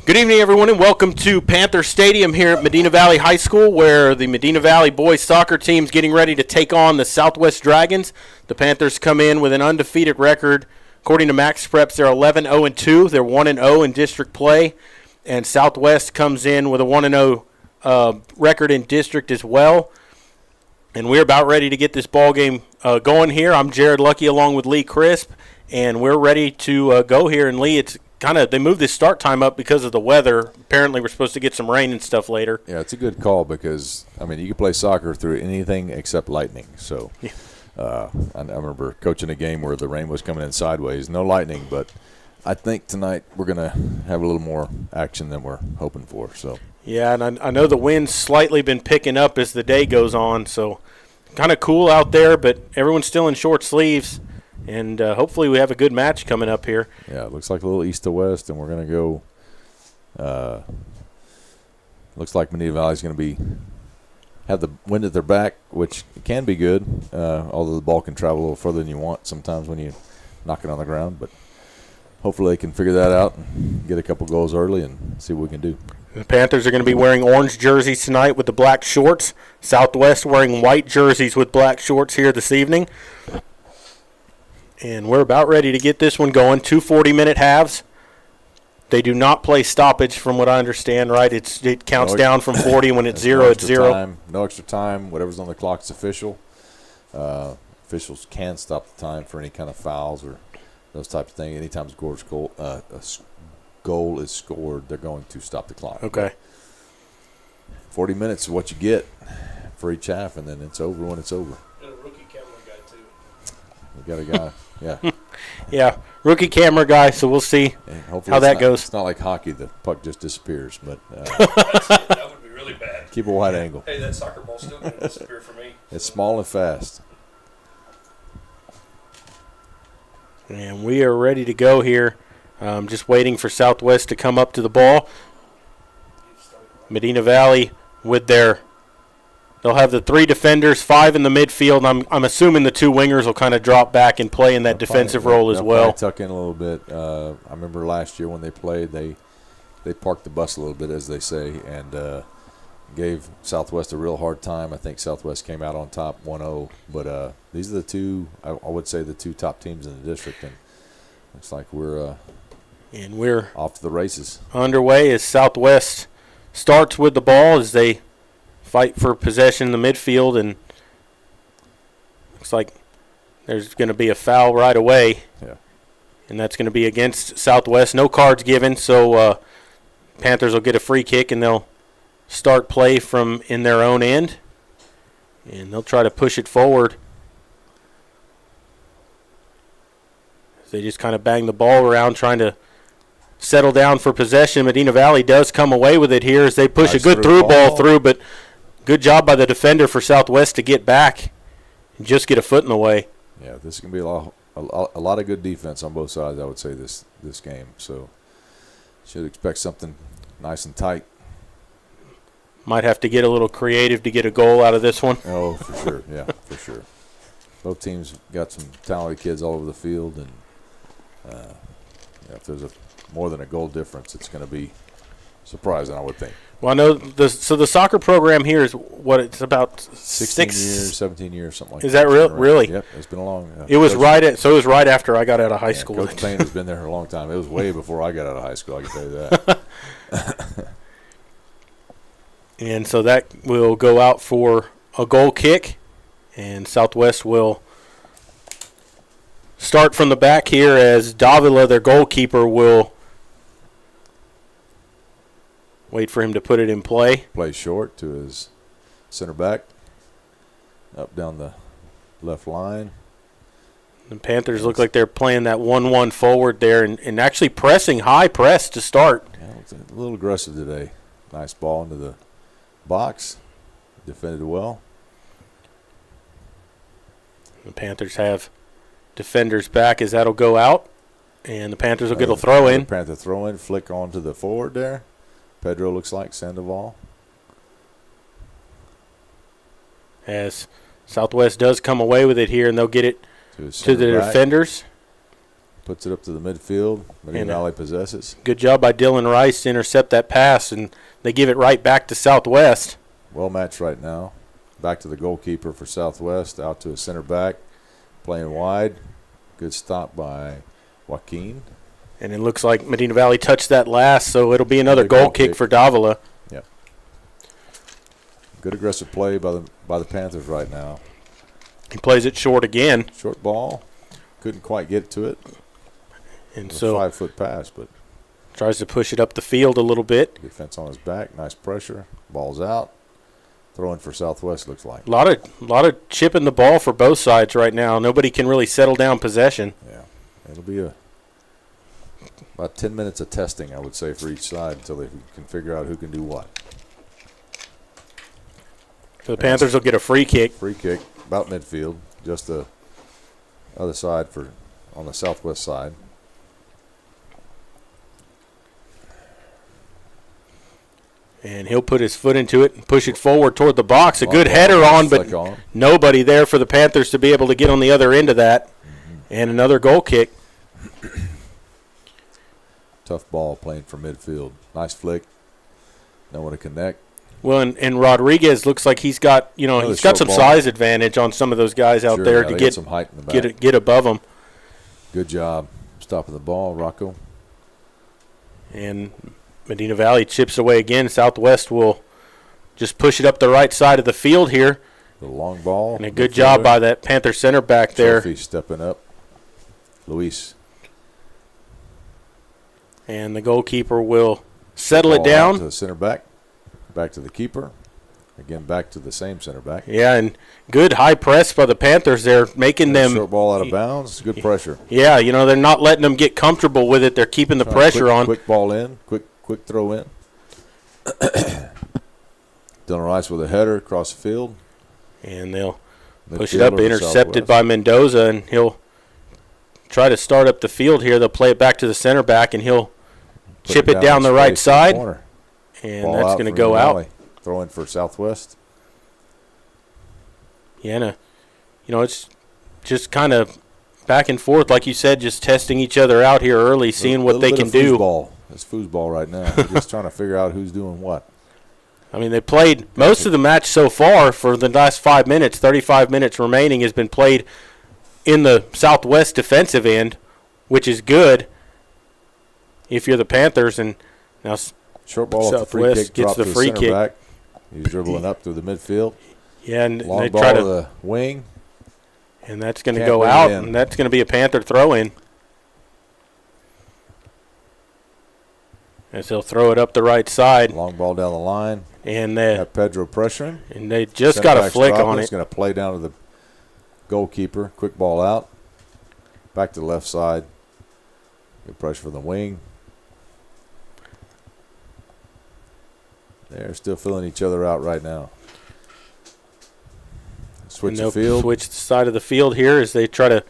Good evening, everyone, and welcome to Panther Stadium here at Medina Valley High School, where the Medina Valley boys soccer team is getting ready to take on the Southwest Dragons. The Panthers come in with an undefeated record. According to Max Preps, they're 11-0-2. They're 1-0 in district play, and Southwest comes in with a 1-0 record in district as well. And we're about ready to get this ball game going here. I'm Jared Lucky along with Lee Crisp, and we're ready to go here. And Lee, it's they moved this start time up because of the weather. Apparently, we're supposed to get some rain and stuff later. Yeah, it's a good call because, I mean, you can play soccer through anything except lightning. So yeah. I remember coaching a game where the rain was coming in sideways. No lightning, but I think tonight we're going to have a little more action than we're hoping for. So yeah, and I know the wind's slightly been picking up as the day goes on. So kind of cool out there, but everyone's still in short sleeves. And hopefully we have a good match coming up here. Yeah, it looks like a little east to west, and we're going to go looks like Medina Valley's going to have the wind at their back, which can be good, although the ball can travel a little further than you want sometimes when you knock it on the ground. But hopefully they can figure that out and get a couple goals early and see what we can do. The Panthers are going to be wearing orange jerseys tonight with the black shorts. Southwest wearing white jerseys with black shorts here this evening. And we're about ready to get this one going. 2 40-minute halves. They do not play stoppage from what I understand, right? It counts down from 40 when it's 0, it's 0. No extra time. Whatever's on the clock is official. Officials can stop the time for any kind of fouls or those types of things. Anytime a goal is scored, they're going to stop the clock. Okay. 40 minutes is what you get for each half, and then it's over when it's over. And a rookie camera guy, too. We got a guy. Yeah. Yeah, rookie camera guy, so we'll see how that goes. It's not like hockey. The puck just disappears. But that would be really bad. Keep a wide angle. Hey, that soccer ball's still going to disappear for me. It's small and fast. And we are ready to go here. Just waiting for Southwest to come up to the ball. Medina Valley with they'll have the 3 defenders, 5 in the midfield. I'm assuming the 2 wingers will kind of drop back and play in that defensive role as well. Tuck in a little bit. I remember last year when they played, they parked the bus a little bit, as they say, and gave Southwest a real hard time. I think Southwest came out on top 1-0. But these are the 2, I would say, the 2 top teams in the district. And looks like we're off to the races. Underway as Southwest starts with the ball as they fight for possession in the midfield, and looks like there's going to be a foul right away. Yeah. And that's going to be against Southwest. No cards given, so Panthers will get a free kick, and they'll start play from in their own end. And they'll try to push it forward. They just kind of bang the ball around, trying to settle down for possession. Medina Valley does come away with it here as they push a good through ball through, but good job by the defender for Southwest to get back and just get a foot in the way. Yeah, this is going to be a lot of good defense on both sides, I would say, this game. So should expect something nice and tight. Might have to get a little creative to get a goal out of this one. Oh, for sure. Yeah, for sure. Both teams got some talented kids all over the field, and if there's more than a goal difference, it's going to be surprising, I would think. Well, I know the soccer program here is what it's about 17 years, something like that. Is that real? Right? Really? Yep, it's been a long. It was it was right after I got out of high school. Coach Payne has been there for a long time. It was way before I got out of high school, I can tell you that. And so that will go out for a goal kick, and Southwest will start from the back here as Davila, their goalkeeper, will wait for him to put it in play. Play short to his center back, up down the left line. The Panthers look like they're playing that 1-1 forward there and actually pressing, high press to start. Yeah, it's a little aggressive today. Nice ball into the box. Defended well. The Panthers have defenders back as that'll go out. And the Panthers will get a throw in. Panther throw in, flick onto the forward there. Pedro looks like Sandoval. As Southwest does come away with it here, and they'll get it to the defenders. Puts it up to the midfield. Medina Valley possesses. Good job by Dylan Rice to intercept that pass, and they give it right back to Southwest. Well matched right now. Back to the goalkeeper for Southwest. Out to a center back. Playing wide. Good stop by Joaquin. And it looks like Medina Valley touched that last, so it'll be another goal kick for Davila. Yep. Good aggressive play by the Panthers right now. He plays it short again. Short ball. Couldn't quite get to it. And so 5-foot pass, but tries to push it up the field a little bit. Defense on his back. Nice pressure. Ball's out. Throwing for Southwest, looks like. A lot of chipping the ball for both sides right now. Nobody can really settle down possession. Yeah. It'll be about 10 minutes of testing, I would say, for each side until they can figure out who can do what. So the Panthers will get a free kick. Free kick, about midfield, just the other side on the Southwest side. And he'll put his foot into it and push it forward toward the box. A good header on, but nobody there for the Panthers to be able to get on the other end of that. Mm-hmm. And another goal kick. Tough ball playing for midfield. Nice flick. No one to connect. Well, and Rodriguez looks like he's got some size advantage on some of those guys out there to get some height in the back. Get above them. Good job stopping the ball, Rocco. And Medina Valley chips away again. Southwest will just push it up the right side of the field here. The long ball. And a good job by that Panther center back there. Sophie stepping up. Luis. And the goalkeeper will settle it down. To the center back. Back to the keeper. Again, back to the same center back. Yeah, and good high press by the Panthers there, making them. Short ball out of bounds. Good pressure. Yeah, they're not letting them get comfortable with it. They're keeping the pressure on. Quick ball in. Quick throw in. Dylan Rice with a header across the field. And they'll push it up, intercepted by Mendoza, and he'll try to start up the field here. They'll play it back to the center back, and he'll chip it down the right side. And ball that's going to go out. Throw in for Southwest. Yeah, it's just kind of back and forth, like you said, just testing each other out here early, seeing what they can do. It's foosball right now. We're just trying to figure out who's doing what. I mean, they played most of the match so far for the last 5 minutes. 35 minutes remaining has been played in the Southwest defensive end, which is good if you're the Panthers. And now short ball off the free kick, gets the free kick. Back. He's dribbling up through the midfield. Yeah, and long they ball try to the wing. And that's going to go out, and that's going to be a Panther throw-in. As he'll throw it up the right side. Long ball down the line. And got Pedro pressuring. And they just got a flick on it. He's going to play down to the goalkeeper. Quick ball out. Back to the left side. Good pressure from the wing. They're still filling each other out right now. Switch the field. Switch the side of the field here as they try to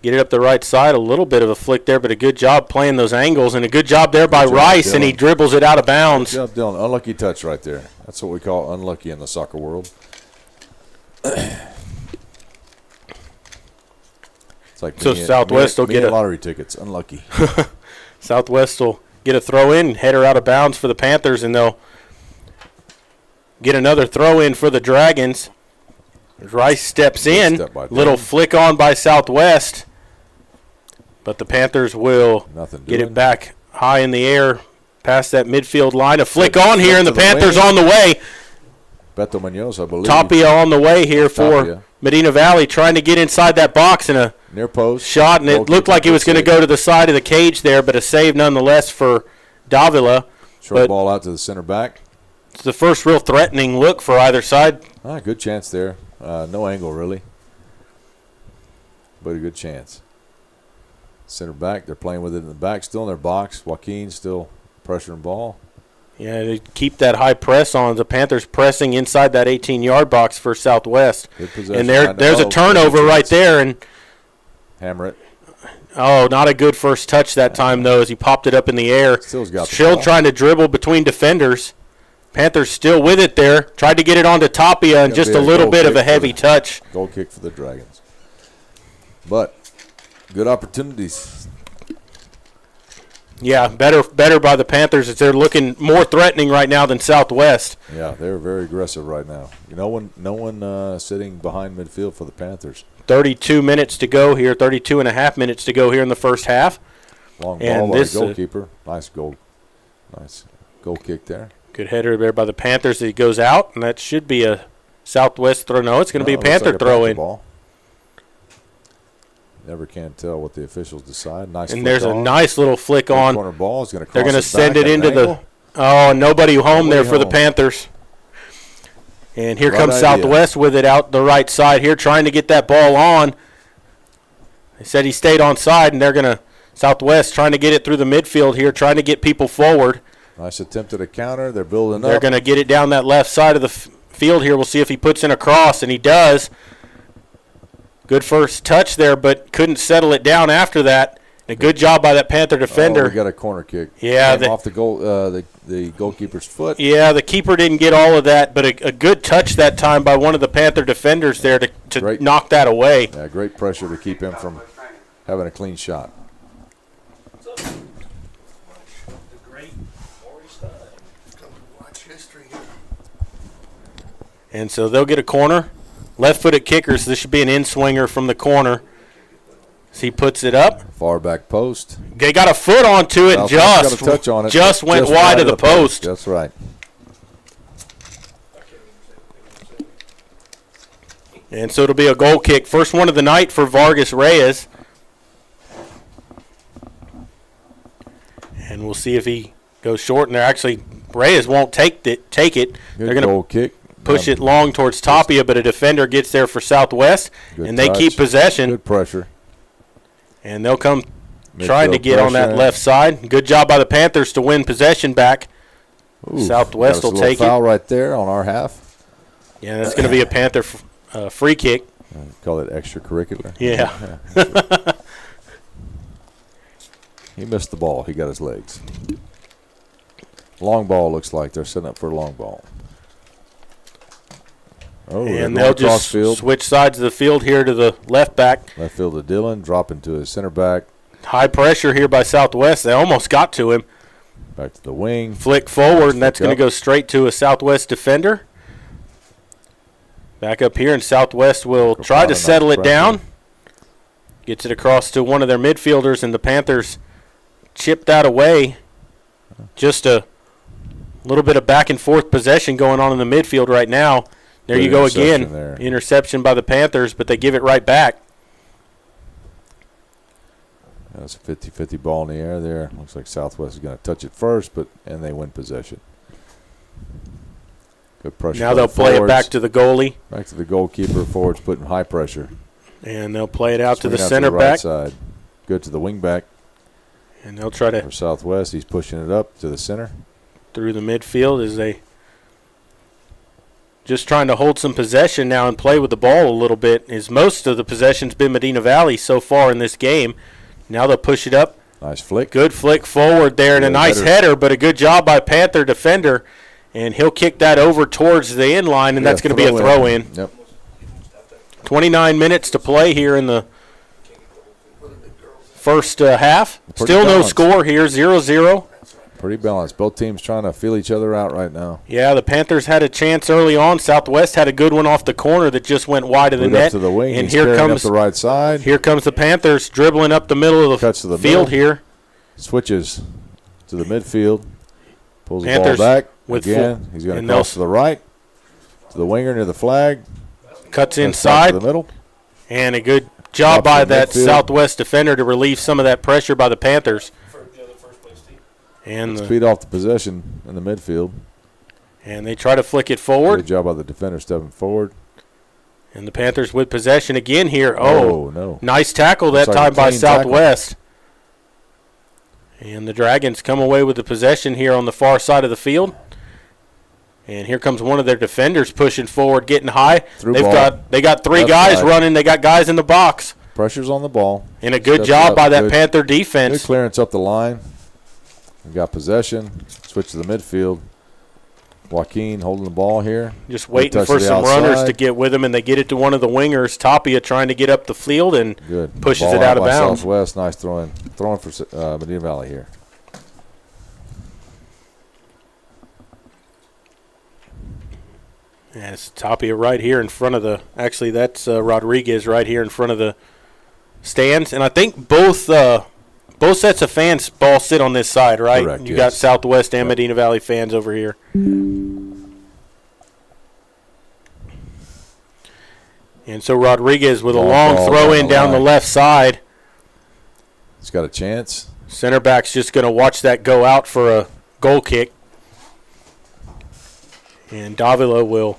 get it up the right side. A little bit of a flick there, but a good job playing those angles, and a good job there by Rice, and he dribbles it out of bounds. Good job, Dylan. Unlucky touch right there. That's what we call unlucky in the soccer world. It's like so Southwest will get lottery tickets. Unlucky. Southwest will get a throw in, header out of bounds for the Panthers, and they'll get another throw in for the Dragons. Rice steps in, little flick on by Southwest, but the Panthers will get it back high in the air past that midfield line. A flick on here, and the Panthers on the way. Beto Munoz, I believe. Tapia on the way here for Medina Valley, trying to get inside that box, and a near post shot, and it looked like it was going to go to the side of the cage there, but a save nonetheless for Davila. Short ball out to the center back. It's the first real threatening look for either side. Good chance there. No angle, really. But a good chance. Center back, they're playing with it in the back, still in their box. Joaquin still pressuring ball. Yeah, they keep that high press on. The Panthers pressing inside that 18-yard box for Southwest. Good possession. And there's a turnover right there. And hammer it. Oh, not a good first touch that time, though, as he popped it up in the air. Still trying to dribble between defenders. Panthers still with it there. Tried to get it onto Tapia, and just a little bit of a heavy touch. Goal kick for the Dragons. But good opportunities Yeah, better by the Panthers as they're looking more threatening right now than Southwest. Yeah, they're very aggressive right now. No one sitting behind midfield for the Panthers. 32 minutes to go here, 32 and a half minutes to go here in the first half. Long And ball by this, the goalkeeper. Nice goal kick there. Good header there by the Panthers. He goes out, and that should be a Southwest throw. No, it's going to be a Panther throw in. Ball. Never can tell what the officials decide. Nice. And there's a nice little flick on. Corner ball is going to. They're going to send it into the. Oh, nobody home there for the Panthers. And here comes Southwest with it out the right side here, trying to get that ball on. They said he stayed on side, and they're going to Southwest trying to get it through the midfield here, trying to get people forward. Nice attempt at a counter. They're building up. They're going to get it down that left side of the field here. We'll see if he puts in a cross, and he does. Good first touch there, but couldn't settle it down after that. A good job by that Panther defender. We got a corner kick. Yeah, off the goal, the goalkeeper's foot. Yeah, the keeper didn't get all of that, but a good touch that time by one of the Panther defenders there to knock that away. Yeah, great pressure to keep him from having a clean shot. And so they'll get a corner. Left-footed kickers. This should be an in-swinger from the corner. So he puts it up. Far back post. They got a foot onto it and just went wide of the post. That's right. And so it'll be a goal kick. First one of the night for Vargas Reyes. And we'll see if he goes short. And they're actually, Reyes won't take it. Good They're going goal kick. Push it long towards Tapia, but a defender gets there for Southwest, and they keep possession. Good pressure. And they'll come trying to get on that left side. Good job by the Panthers to win possession back. Ooh, Southwest will take it. Foul right there on our half. Yeah, that's going to be a Panther free kick. Call it extracurricular. Yeah. He missed the ball. He got his legs. Long ball looks like they're setting up for a long ball. Oh, and they'll just switch sides of the field here to the left back. Left field to Dillon, drop into his center back. High pressure here by Southwest. They almost got to him. Back to the wing. Flick forward, and that's going to go straight to a Southwest defender. Back up here, and Southwest will try to settle it down. Gets it across to one of their midfielders, and the Panthers chip that away. Just a little bit of back and forth possession going on in the midfield right now. There you go again. Interception by the Panthers, but they give it right back. That's a 50-50 ball in the air there. Looks like Southwest is going to touch it first, and they win possession. Good pressure. Now they'll play it back to the goalie. Back to the goalkeeper. Forwards putting high pressure. And they'll play it out to the center back. Right side. Good to the wing back. And they'll try to. For Southwest, he's pushing it up to the center. Through the midfield as they just trying to hold some possession now and play with the ball a little bit. As most of the possession's been Medina Valley so far in this game. Now they'll push it up. Nice flick. Good flick forward there and a nice header, but a good job by Panther defender. And he'll kick that over towards the end line, and that's going to be a throw-in. Yep. 29 minutes to play here in the first half. Still no score here, 0-0. Pretty balanced. Both teams trying to feel each other out right now. Yeah, the Panthers had a chance early on. Southwest had a good one off the corner that just went wide of the net. Up to the wing. And here comes up the right side. Here comes the Panthers dribbling up the middle of the field here. Switches to the midfield. Pulls the ball back. Again, he's going to cross to the right. To the winger near the flag. Cuts inside. To the middle. And a good job by that Southwest defender to relieve some of that pressure by the Panthers. And speed off the possession in the midfield. And they try to flick it forward. Good job by the defender stepping forward. And the Panthers with possession again here. Oh no. Nice tackle that time by Southwest. And the Dragons come away with the possession here on the far side of the field. And here comes one of their defenders pushing forward, getting high. They got three guys running. They got guys in the box. Pressure's on the ball. And a good job by that Panther defense. Good clearance up the line. We got possession. Switch to the midfield. Joaquin holding the ball here. Just waiting for some runners to get with him, and they get it to one of the wingers. Tapia trying to get up the field and pushes it out of bounds. Southwest, nice throwing for Medina Valley here. And it's Tapia right here in front of the – actually, that's Rodriguez right here in front of the stands. And I think both sets of fans ball sit on this side, right? Correct, You got yes. Southwest and Medina Valley fans over here. And so Rodriguez with a long Ball throw in down the line. left side. He's got a chance. Center back's just going to watch that go out for a goal kick. And Davila will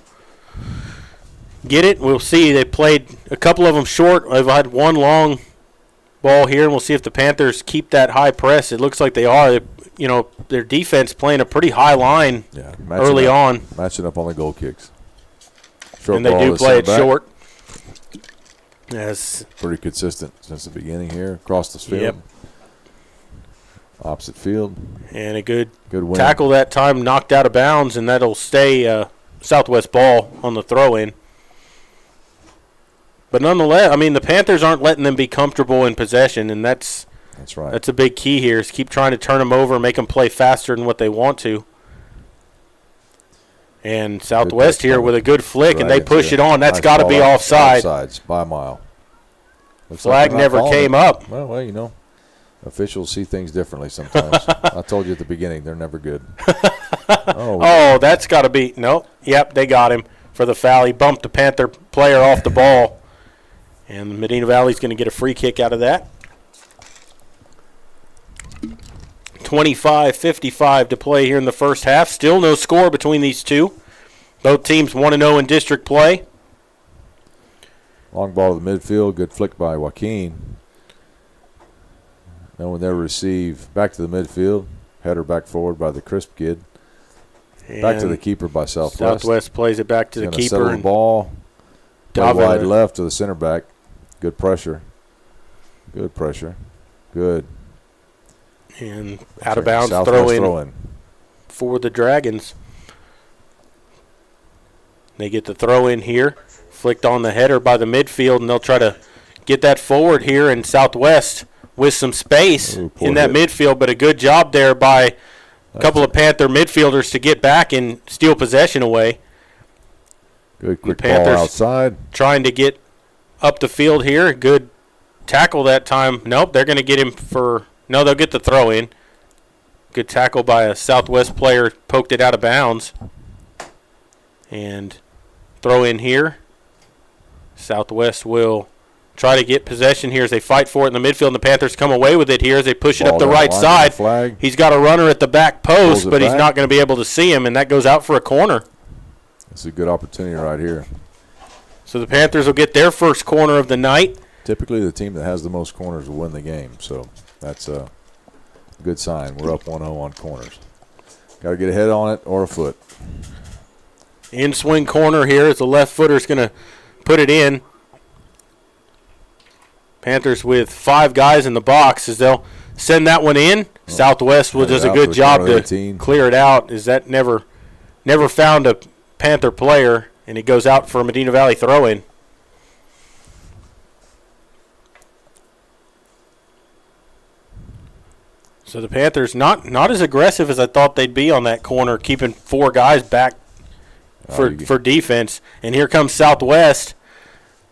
get it. We'll see. They played a couple of them short. They've had one long ball here, and we'll see if the Panthers keep that high press. It looks like they are. Their defense playing a pretty high line early on. Matching up on the goal kicks. Short And they ball do to play it center back. short. Yes. Pretty consistent since the beginning here. Across the field. Yep. Opposite field. And a good Good win. tackle that time, knocked out of bounds, and that'll stay Southwest ball on the throw-in. But nonetheless, I mean, the Panthers aren't letting them be comfortable in possession, and that's right. That's a big key here, is keep trying to turn them over, make them play faster than what they want to. And Southwest here with a good flick, and they push it on. That's Nice got to ball be out. offside. Offsides by a mile. Looks Flag like they're not never calling came it. up. Well, officials see things differently sometimes. I told you at the beginning, they're never good. Oh, that's got to be – nope. Yep, they got him for the foul. He bumped the Panther player off the ball. And Medina Valley's going to get a free kick out of that. 25-55 to play here in the first half. Still no score between these two. Both teams 1-0 in district play. Long ball to the midfield. Good flick by Joaquin. No one there receive. Back to the midfield. Header back forward by the Crisp kid. Back to the keeper by Southwest. Southwest plays it back to the keeper. Settle the ball. Play wide left to the center back. Good pressure. Good pressure. Good. And out of bounds throw in for the Dragons. They get the throw in here. Flicked on the header by the midfield, and they'll try to get that forward here in Southwest with some space in that midfield, but a good job there by a couple of Panther midfielders to get back and steal possession away. Good quick ball outside. Trying to get up the field here. Good tackle that time. Nope, they're going to get him for – no, they'll get the throw in. Good tackle by a Southwest player. Poked it out of bounds. And throw in here. Southwest will try to get possession here as they fight for it in the midfield, and the Panthers come away with it here as they push it up the right side. He's got a runner at the back post, but he's not going to be able to see him, and that goes out for a corner. That's a good opportunity right here. So the Panthers will get their first corner of the night. Typically the team that has the most corners will win the game, so that's a good sign. We're up 1-0 on corners. Got to get a head on it or a foot. In-swing corner here as the left footer's going to put it in. Panthers with 5 guys in the box as they'll send that one in. Southwest does a good job to clear it out, as that never found a Panther player, and it goes out for a Medina Valley throw-in. So the Panthers not as aggressive as I thought they'd be on that corner, keeping 4 guys back for defense. And here comes Southwest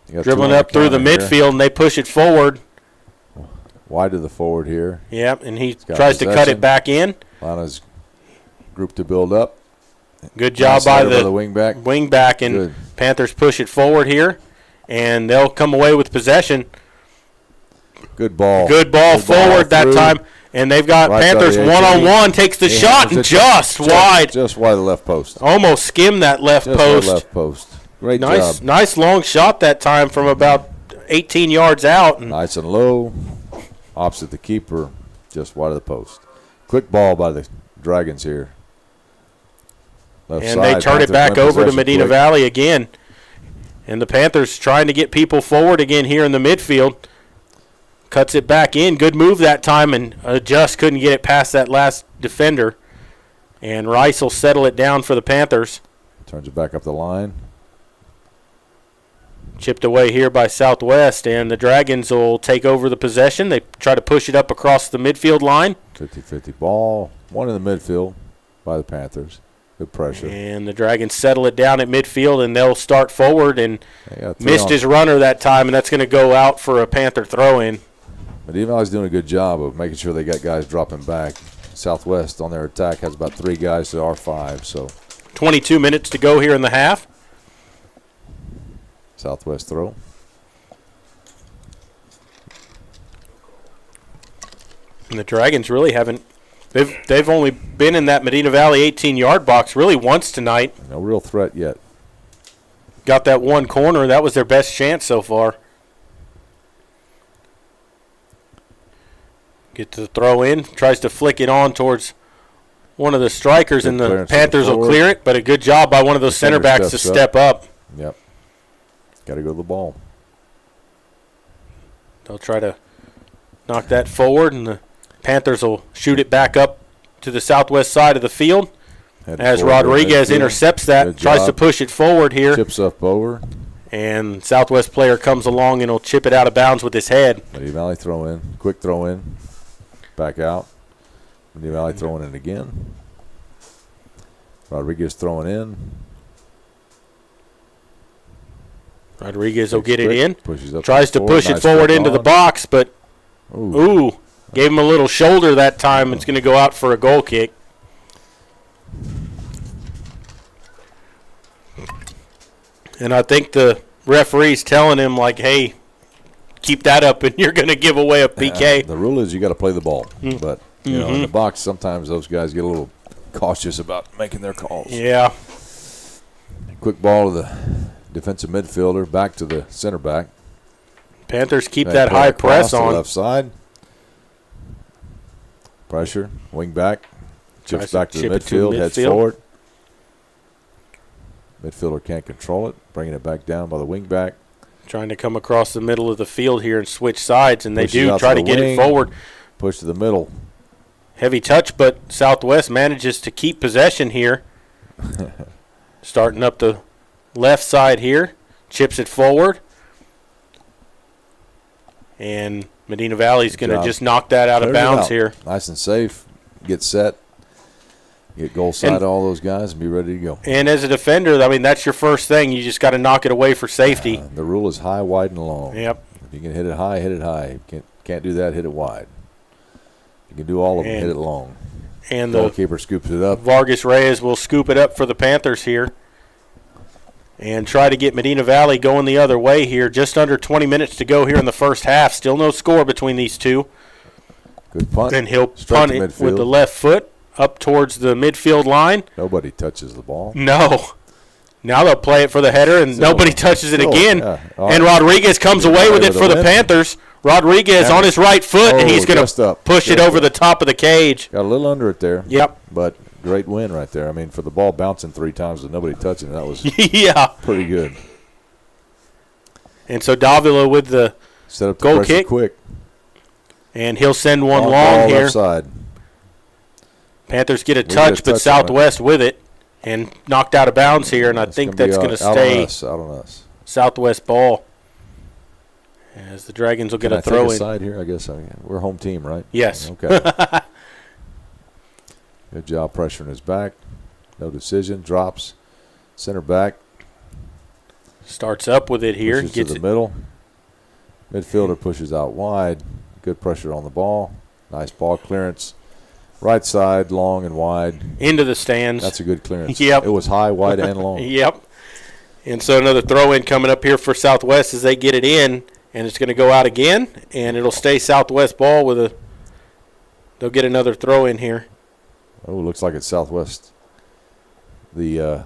dribbling up through the midfield, and they push it forward. Wide to the forward here. Yep, and he tries to cut it back in. Lana's group to build up. Good job by the wing back. And good. Panthers push it forward here, and they'll come away with possession. Good ball. Good ball forward that time. And they've got Panthers one-on-one, takes the shot, and just wide. Just wide of the left post. Almost skimmed that left post. Left post. Great job. Nice long shot that time from about 18 yards out. Nice and low. Opposite the keeper, just wide of the post. Quick ball by the Dragons here. Left and side, they turn it back over to Medina Valley again. And the Panthers trying to get people forward again here in the midfield. Cuts it back in. Good move that time, and just couldn't get it past that last defender. And Rice will settle it down for the Panthers. Turns it back up the line. Chipped away here by Southwest, and the Dragons will take over the possession. They try to push it up across the midfield line. 50-50 ball. One in the midfield by the Panthers. Good pressure. And the Dragons settle it down at midfield, and they'll start forward, and Yeah, missed his runner that time, and that's going to go out for a Panther throw-in. Medina Valley's doing a good job of making sure they got guys dropping back. Southwest on their attack has about 3 guys to our 5, so 22 minutes to go here in the half. Southwest throw. And the Dragons really haven't – they've only been in that Medina Valley 18-yard box really once tonight. No real threat yet. Got that one corner. That was their best chance so far. Get to the throw in. Tries to flick it on towards one of the strikers, Good and the clearance Panthers will forward. clear it. But a good job by one of those center backs to steps step up. Yep. Got to go to the ball. They'll try to knock that forward, and the Panthers will shoot it back up to the southwest side of the field. Heading As forward, Rodriguez midfield. intercepts that, Good tries to job. push it forward here. Chips up over. And Southwest player comes along and will chip it out of bounds with his head. Medina Valley throw in. Quick throw in. Back out. Medina Valley throwing in again. Rodriguez throwing in. Rodriguez will Takes get it quick, in. Pushes up Tries to push it Nice forward flick into the on. box, but Ooh. gave him a little shoulder that time. It's going to go out for a goal kick. And I think the referee's telling him, like, hey, keep that up and you're going to give away a PK. The rule is you got to play the ball. But, you know, in Mm-hmm. the box, sometimes those guys get a little cautious about making their calls. Yeah. Quick ball to the defensive midfielder, back to the center back. Panthers keep Back that play high across press to the on. left side. Pressure, wing back. Tries Chips to back to the chip it to midfield, heads midfield. forward. Midfielder can't control it, bringing it back down by the wing back. Trying to come across the middle of the field here and switch sides, and they Pushes do out try to to the get wing. it forward. Push to the middle. Heavy touch, but Southwest manages to keep possession here. Starting up the left side here. Chips it forward. And Medina Valley's Good going to job. just knock that out of Clears it bounds out. here. Nice and safe. Get set. Get goal side And- all those guys and be ready to go. And as a defender, I mean, that's your first thing. You just got to knock it away for safety. The rule is high, wide, and long. Yep. If you can hit it high, hit it high. If you can't do that, hit it wide. You can do all of them, And hit it long. And the Goalkeeper scoops it up. Vargas Reyes will scoop it up for the Panthers here and try to get Medina Valley going the other way here. Just under 20 minutes to go here in the first half. Still no score between these two. Good punt. And he'll Straight punt to it midfield. with the left foot up towards the midfield line. Nobody touches the ball. No. Now they'll play it for the header, and Still- nobody touches it still, again. yeah. All And right. Rodriguez comes Get away away with it with for a the win. Panthers. Rodriguez on his right foot, and he's going just to up. push it Just over up. the top of the cage. Got a little under it there. Yep. But great win right there. I mean, for the ball bouncing 3 times with nobody touching it, that was Yeah. pretty good. And so Davila with the Set up the Goal pressure kick. quick. and he'll send one Long long ball here. left side. Panthers get a get a touch, but touch on Southwest with it and knocked out of bounds here, and I think be that's going to out stay on us. Out on us. Southwest ball. As the Dragons will get Can a I throw take a in. side here? I guess we're home team, right? Yes. Okay. Good job pressuring his back. No decision. Drops. Center back. Starts up with it here. Pushes Gets to the it. middle. Midfielder pushes out wide. Good pressure on the ball. Nice ball clearance. Right side, long and wide. Into the stands. That's a good clearance. Yep. It was high, wide, and long. Yep. And so another throw in coming up here for Southwest as they get it in, and it's going to go out again, and it'll stay Southwest ball with a. They'll get another throw in here. Oh, looks like it's Southwest. The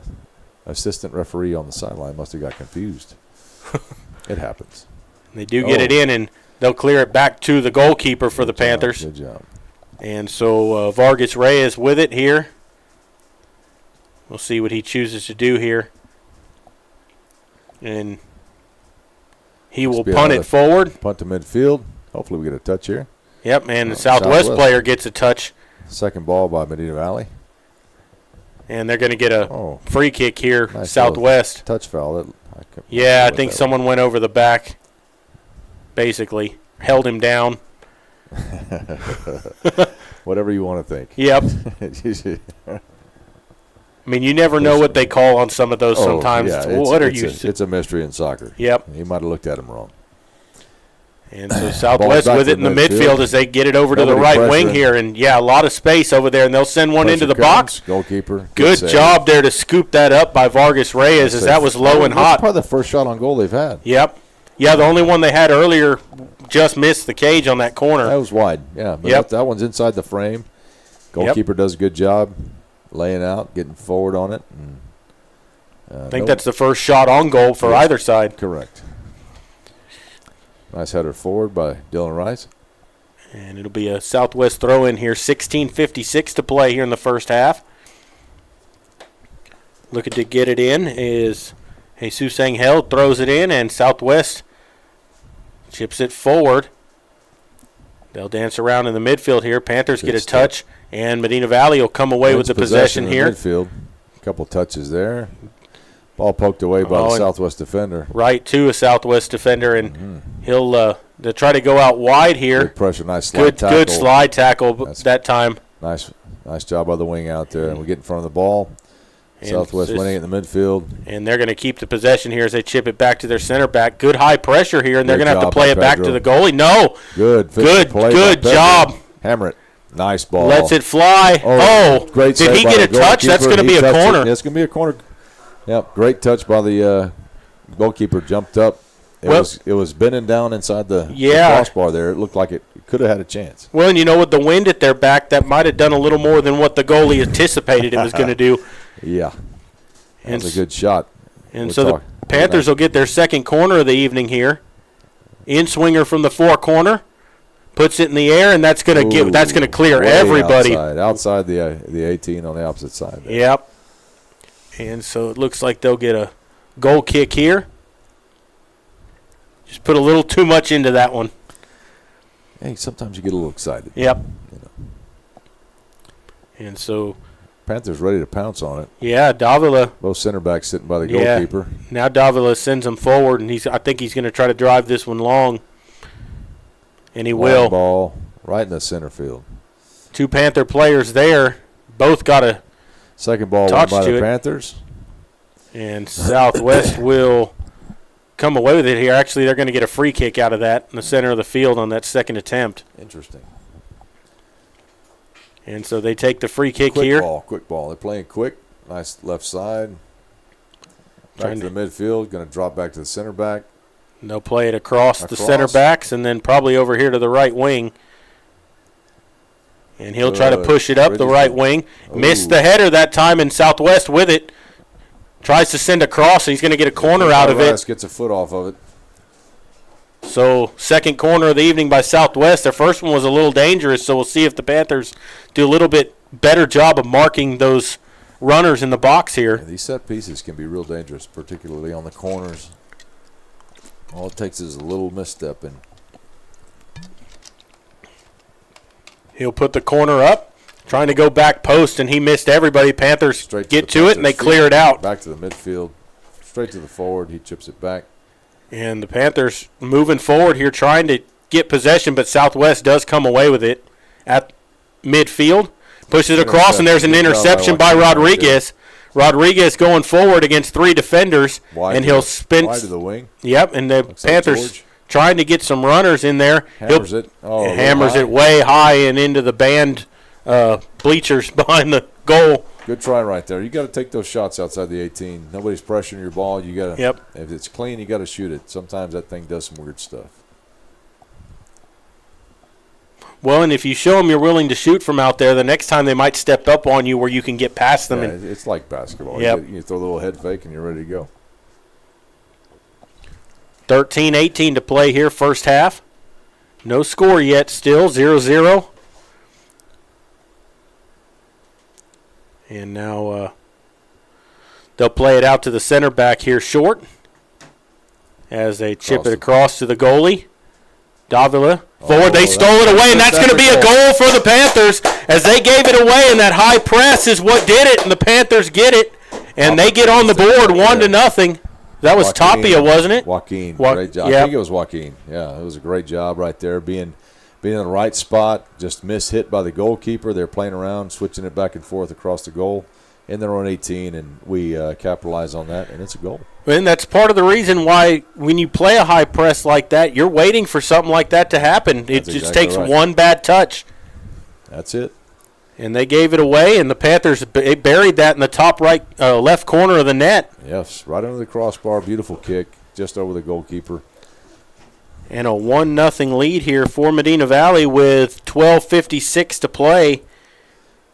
assistant referee on the sideline must have got confused. It happens. They do get it in, and they'll clear it back to the goalkeeper for the Good job, Panthers. Good job. And so Vargas Reyes with it here. We'll see what he chooses to do here. And he will be punt another it forward. Punt to midfield. Hopefully we get a touch here. Yep, and the Southwest player gets a touch. Second ball by Medina Valley. And they're going to get a Oh, free kick here, nice Southwest. touch foul. Yeah, I think someone went over the back, basically. Held him down. Whatever you want to think. Yep. mean, you never know what they call on some of those sometimes. Yeah, it's a mystery in soccer. Yep. He might have looked at him wrong. And so Southwest with it in the midfield as they get it over to the right wing here. And, yeah, a lot of space over there, and they'll send one into the box. Goalkeeper. Good job there to scoop that up by Vargas Reyes as that was low and hot. That's probably the first shot on goal they've had. Yep. Yeah, the only one they had earlier just missed the cage on that corner. That was wide, yeah. But that one's inside the frame. Goalkeeper does a good job laying out, getting forward on it. And, I think that's the first shot on goal for either side. Correct. Nice header forward by Dylan Rice. And it'll be a Southwest throw-in here. 16:56 to play here in the first half. Looking to get it in is Jesus Angel, throws it in, and Southwest chips it forward. They'll dance around in the midfield here. Panthers get a touch, and Medina Valley will come away with the possession here. Midfield. A couple touches there. Ball poked away by the Southwest defender. Right to a Southwest defender, and he'll try to go out wide here. Good pressure, nice slide tackle. Good slide tackle that time. Nice job by the wing out there, and we get in front of the ball. And Southwest winning it in the midfield. And they're going to keep the possession here as they chip it back to their center back. Good high pressure here, and they're going to have to play it back to the goalie. No. Good job. Hammer it. Nice ball. Lets it fly. Great did he get a touch? That's going to be a corner. That's going to be a corner. Yep, great touch by the goalkeeper. Jumped up. It was bending down inside the crossbar there. It looked like it could have had a chance. Well, and with the wind at their back, that might have done a little more than what the goalie anticipated it was going to do. Yeah, that was a good shot. And so the Panthers will get their second corner of the evening here. In-swinger from the far corner. Puts it in the air, and that's going to clear everybody. Outside the 18 on the opposite side there. Yep. And so it looks like they'll get a goal kick here. Just put a little too much into that one. Hey, sometimes you get a little excited. Yep. And so Panthers ready to pounce on it. Yeah, Davila. Both center backs sitting by the goalkeeper. Now Davila sends him forward, and I think he's going to try to drive this one long. And he will. Ball right in the center field. Two Panther players there. Both got a second ball won by the Panthers. And Southwest will come away with it here. Actually, they're going to get a free kick out of that in the center of the field on that second attempt. Interesting. And so they take the free kick here. Quick ball. They're playing quick. Nice left side. Back to the midfield. Going to drop back to the center back. And they'll play it across the center backs and then probably over here to the right wing. And he'll try to push it up the right wing. Missed the header that time, and Southwest with it. Tries to send across, and he's going to get a corner out of it. Gets a foot off of it. So second corner of the evening by Southwest. Their first one was a little dangerous, so we'll see if the Panthers do a little bit better job of marking those runners in the box here. Yeah, these set pieces can be real dangerous, particularly on the corners. All it takes is a little misstep, and he'll put the corner up, trying to go back post, and he missed everybody. Panthers get to it, and they clear it out. Back to the midfield, straight to the forward. He chips it back. And the Panthers moving forward here, trying to get possession, but Southwest does come away with it at midfield. Pushes it across, and there's an interception by Rodriguez. Rodriguez going forward against three defenders, and he'll spin. Wide to the wing. Yep, and the Panthers trying to get some runners in there. Hammers it. Hammers it way high and into the band bleachers behind the goal. Good try right there. You got to take those shots outside the 18. Nobody's pressuring your ball. You got to. Yep. If it's clean, you got to shoot it. Sometimes that thing does some weird stuff. Well, and if you show them you're willing to shoot from out there, the next time they might step up on you where you can get past them. Yeah, it's like basketball. Yep. You throw a little head fake and you're ready to go. 13-18 to play here, first half. No score yet, still 0-0. And now they'll play it out to the center back here short as they chip it across to the goalie. Davila forward. They stole it away, and that's going to be a goal for the Panthers as they gave it away, and that high press is what did it, and the Panthers get it, and they get on the board 1-0. That was Tapia, wasn't it? Joaquin, great job. I think it was Joaquin. Yeah, it was a great job right there, being in the right spot, just mishit by the goalkeeper. They're playing around, switching it back and forth across the goal, in their own 18, and we capitalize on that, and it's a goal. And that's part of the reason why when you play a high press like that, you're waiting for something like that to happen. It That's just exactly takes right. one bad touch. That's it. And they gave it away, and the Panthers buried that in the top right, left corner of the net. Yes, right under the crossbar. Beautiful kick, just over the goalkeeper. And a 1-0 lead here for Medina Valley with 12:56 to play.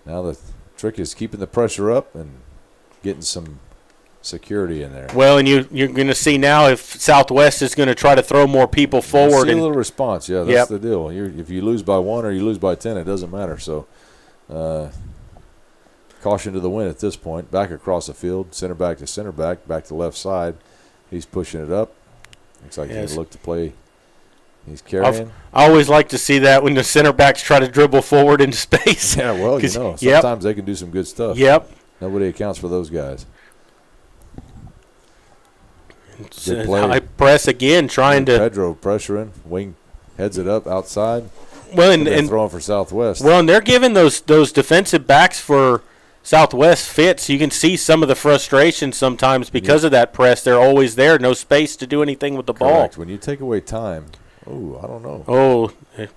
Now the trick is keeping the pressure up and getting some security in there. Well, and you're going to see now if Southwest is going to try to throw more people forward. See a And little response. Yeah, that's the deal. If you lose by 1 or you lose by 10, it doesn't matter. So caution to the wind at this point. Back across the field, center back to center back to left side. He's pushing it up. Looks like he's going to look to play. He's carrying. I always like to see that when the center backs try to dribble forward into space. Yeah, well, sometimes they can do some good stuff. Yep. Nobody accounts for those guys. Good play. High press again, trying to. Pedro pressuring. Wing heads it up outside. Well, and throwing for Southwest. Well, and they're giving those defensive backs for Southwest fits. You can see some of the frustration sometimes because of that press. They're always there, no space to do anything with the ball. When you take away time, I don't know. Oh,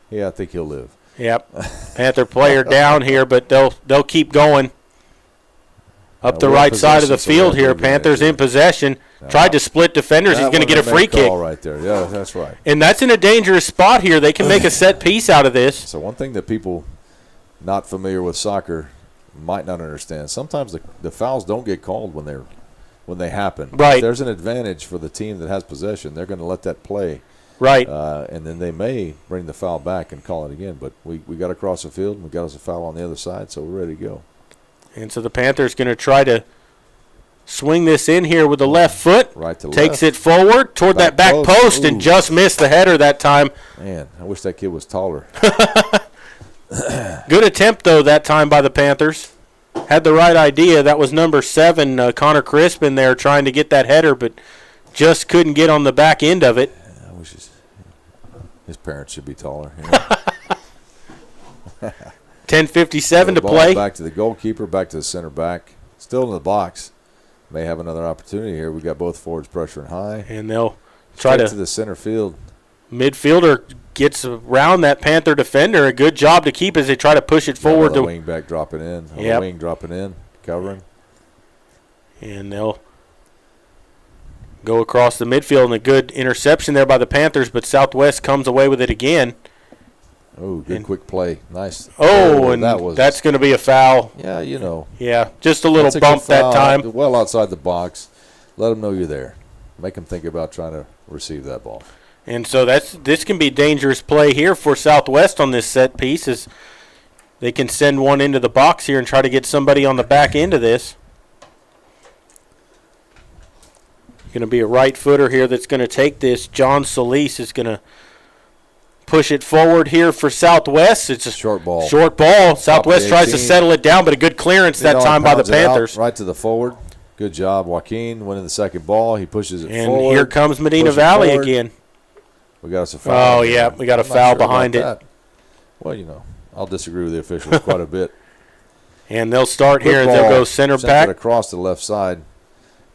yeah, I think he'll live. Yep. Panther player down here, but they'll keep going up the right side of the field here. Panthers in possession. Tried to split defenders. He's going to get a free kick. Right there. Yeah, that's right. And that's in a dangerous spot here. They can make a set piece out of this. So one thing that people not familiar with soccer might not understand, sometimes the fouls don't get called when they happen. Right. If there's an advantage for the team that has possession, they're going to let that play. Right. And then they may bring the foul back and call it again. But we got across the field, and we got us a foul on the other side, so we're ready to go. And so the Panthers going to try to swing this in here with the left foot. Right to Takes left. it forward toward that back post and just missed the header that time. Man, I wish that kid was taller. Good attempt, though, that time by the Panthers. Had the right idea. That was number 7, Connor Crispin there trying to get that header, but just couldn't get on the back end of it. I wish his parents should be taller. 10:57 to play. Back to the goalkeeper, back to the center back. Still in the box. May have another opportunity here. We got both forwards pressuring high. And they'll try to the center field. Midfielder gets around that Panther defender. A good job to keep as they try to push it forward. The wing back dropping in. The wing dropping in, covering. And they'll go across the midfield, and a good interception there by the Panthers, but Southwest comes away with it again. Oh, good quick play. Nice. And that's going to be a foul. Yeah, Yeah, just a little bump that time. Well outside the box. Let them know you're there. Make them think about trying to receive that ball. And so this can be a dangerous play here for Southwest on this set piece, as they can send one into the box here and try to get somebody on the back end of this. Going to be a right footer here that's going to take this. John Solis is going to push it forward here for Southwest. It's a short ball. Southwest tries to settle it down, but a good clearance that time by the Panthers. Right to the forward. Good job, Joaquin. Winning the second ball. He pushes it forward. And here comes Medina Valley again. We got us a foul. Oh, yeah. We got a foul behind it. Well, I'll disagree with the officials quite a bit. And they'll start here. They'll go center back. Across the left side.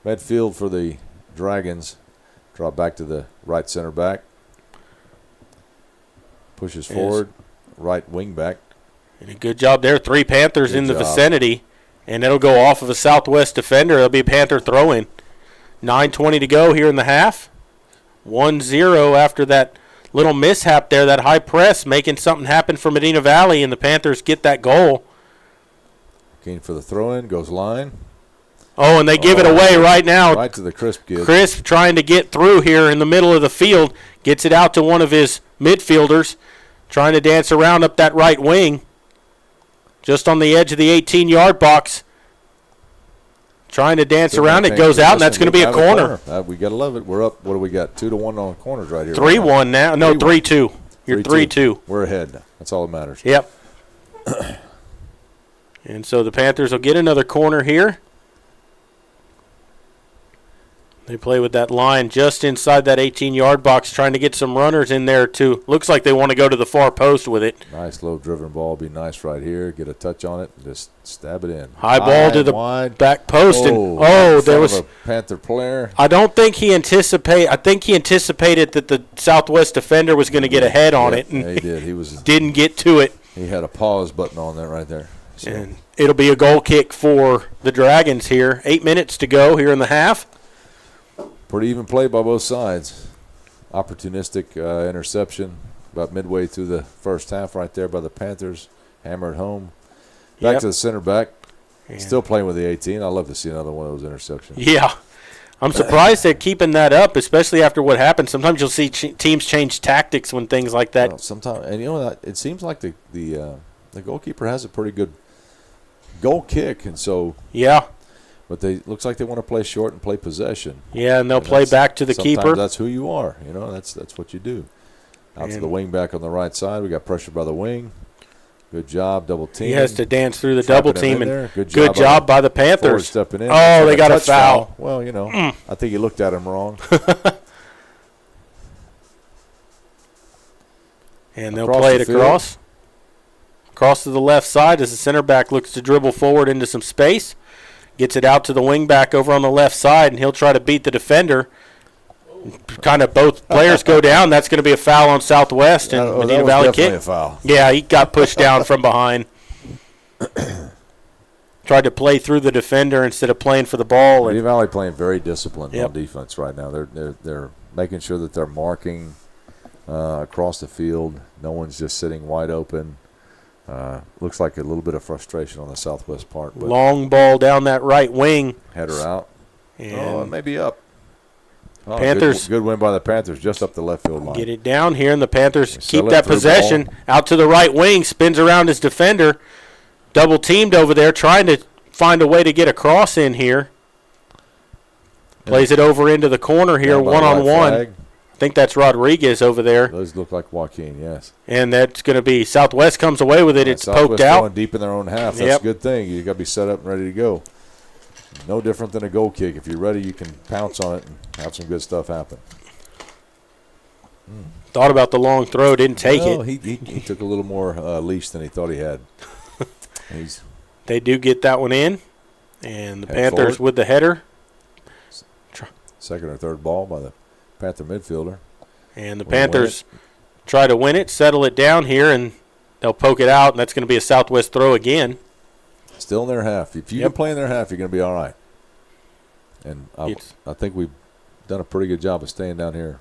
Midfield for the Dragons. Drop back to the right center back. Pushes forward. Right wing back. And a good job there. 3 Panthers in the vicinity. And it'll go off of a Southwest defender. It'll be a Panther throw-in. 9:20 to go here in the half. 1-0 after that little mishap there, that high press making something happen for Medina Valley, and the Panthers get that goal. Keen for the throw-in, goes line. Oh, and they give it away right now. Right to the Crisp kid. Crisp trying to get through here in the middle of the field. Gets it out to one of his midfielders. Trying to dance around up that right wing. Just on the edge of the 18-yard box. Trying to dance around. It goes out, and that's going to be a corner. We got to love it. We're up. What do we got? 2-1 on corners right here. 3-1 now. No, 3-2. You're 3-2. We're ahead. That's all that matters. Yep. And so the Panthers will get another corner here. They play with that line just inside that 18-yard box, trying to get some runners in there, too. Looks like they want to go to the far post with it. Nice low-driven ball. Be nice right here. Get a touch on it and just stab it in. High ball to the wide. back post. There was a Panther player. I don't think he anticipated. I think he anticipated that the Southwest defender was going to get ahead on it. And yeah, he did. He didn't get to it. He had a pause button on there right there. So. And it'll be a goal kick for the Dragons here. 8 minutes to go here in the half. Pretty even play by both sides. Opportunistic interception about midway through the first half right there by the Panthers. Hammered home. Back to the center back. Yeah. Still playing with the 18. I'd love to see another one of those interceptions. Yeah. I'm surprised they're keeping that up, especially after what happened. Sometimes you'll see teams change tactics when things like that. Well, sometimes, and it seems like the goalkeeper has a pretty good goal kick, and so yeah. But looks like they want to play short and play possession. Yeah, and they'll play back to the keeper. Sometimes that's who you are. That's what you do. Out to the wing back on the right side. We got pressure by the wing. Good job, double team. He has to dance through the double team, and good job by the Panthers. Stepping in. Oh, they got a foul. Well, I think he looked at him wrong. And they'll play it across. Across to the left side as the center back looks to dribble forward into some space. Gets it out to the wing back over on the left side, and he'll try to beat the defender. Kind of both players go down. That's going to be a foul on Southwest, and Medina Valley kick. A foul. Yeah, he got pushed down from behind. Tried to play through the defender instead of playing for the ball. Medina Valley playing very disciplined on defense right now. They're making sure that they're marking across the field. No one's just sitting wide open. Looks like a little bit of frustration on the Southwest part. But long ball down that right wing. Header out. And it may be up. Panthers. Good win by the Panthers just up the left field line. Get it down here, and the Panthers keep that possession. Out to the right wing, spins around his defender. Double teamed over there, trying to find a way to get a cross in here. Plays it over into the corner here, one-on-one. I think that's Rodriguez over there. Those look like Joaquin, yes. And that's going to be Southwest comes away with it. It's Southwest poked out. Going deep in their own half. That's a good thing. You got to be set up and ready to go. No different than a goal kick. If you're ready, you can pounce on it and have some good stuff happen. Thought about the long throw, didn't take it. He took a little more leash than he thought he had. They do get that one in, and the Panthers with the header. Second or third ball by the Panther midfielder. And the Panthers try to win it, settle it down here, and they'll poke it out, and that's going to be a Southwest throw again. Still in their half. If you can play in their half, you're going to be all right. And I think we've done a pretty good job of staying down here.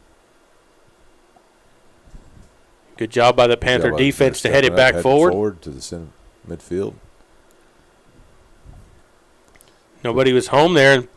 Good job by the Panther defense to head it back forward. Forward to the center midfield. Nobody was home there.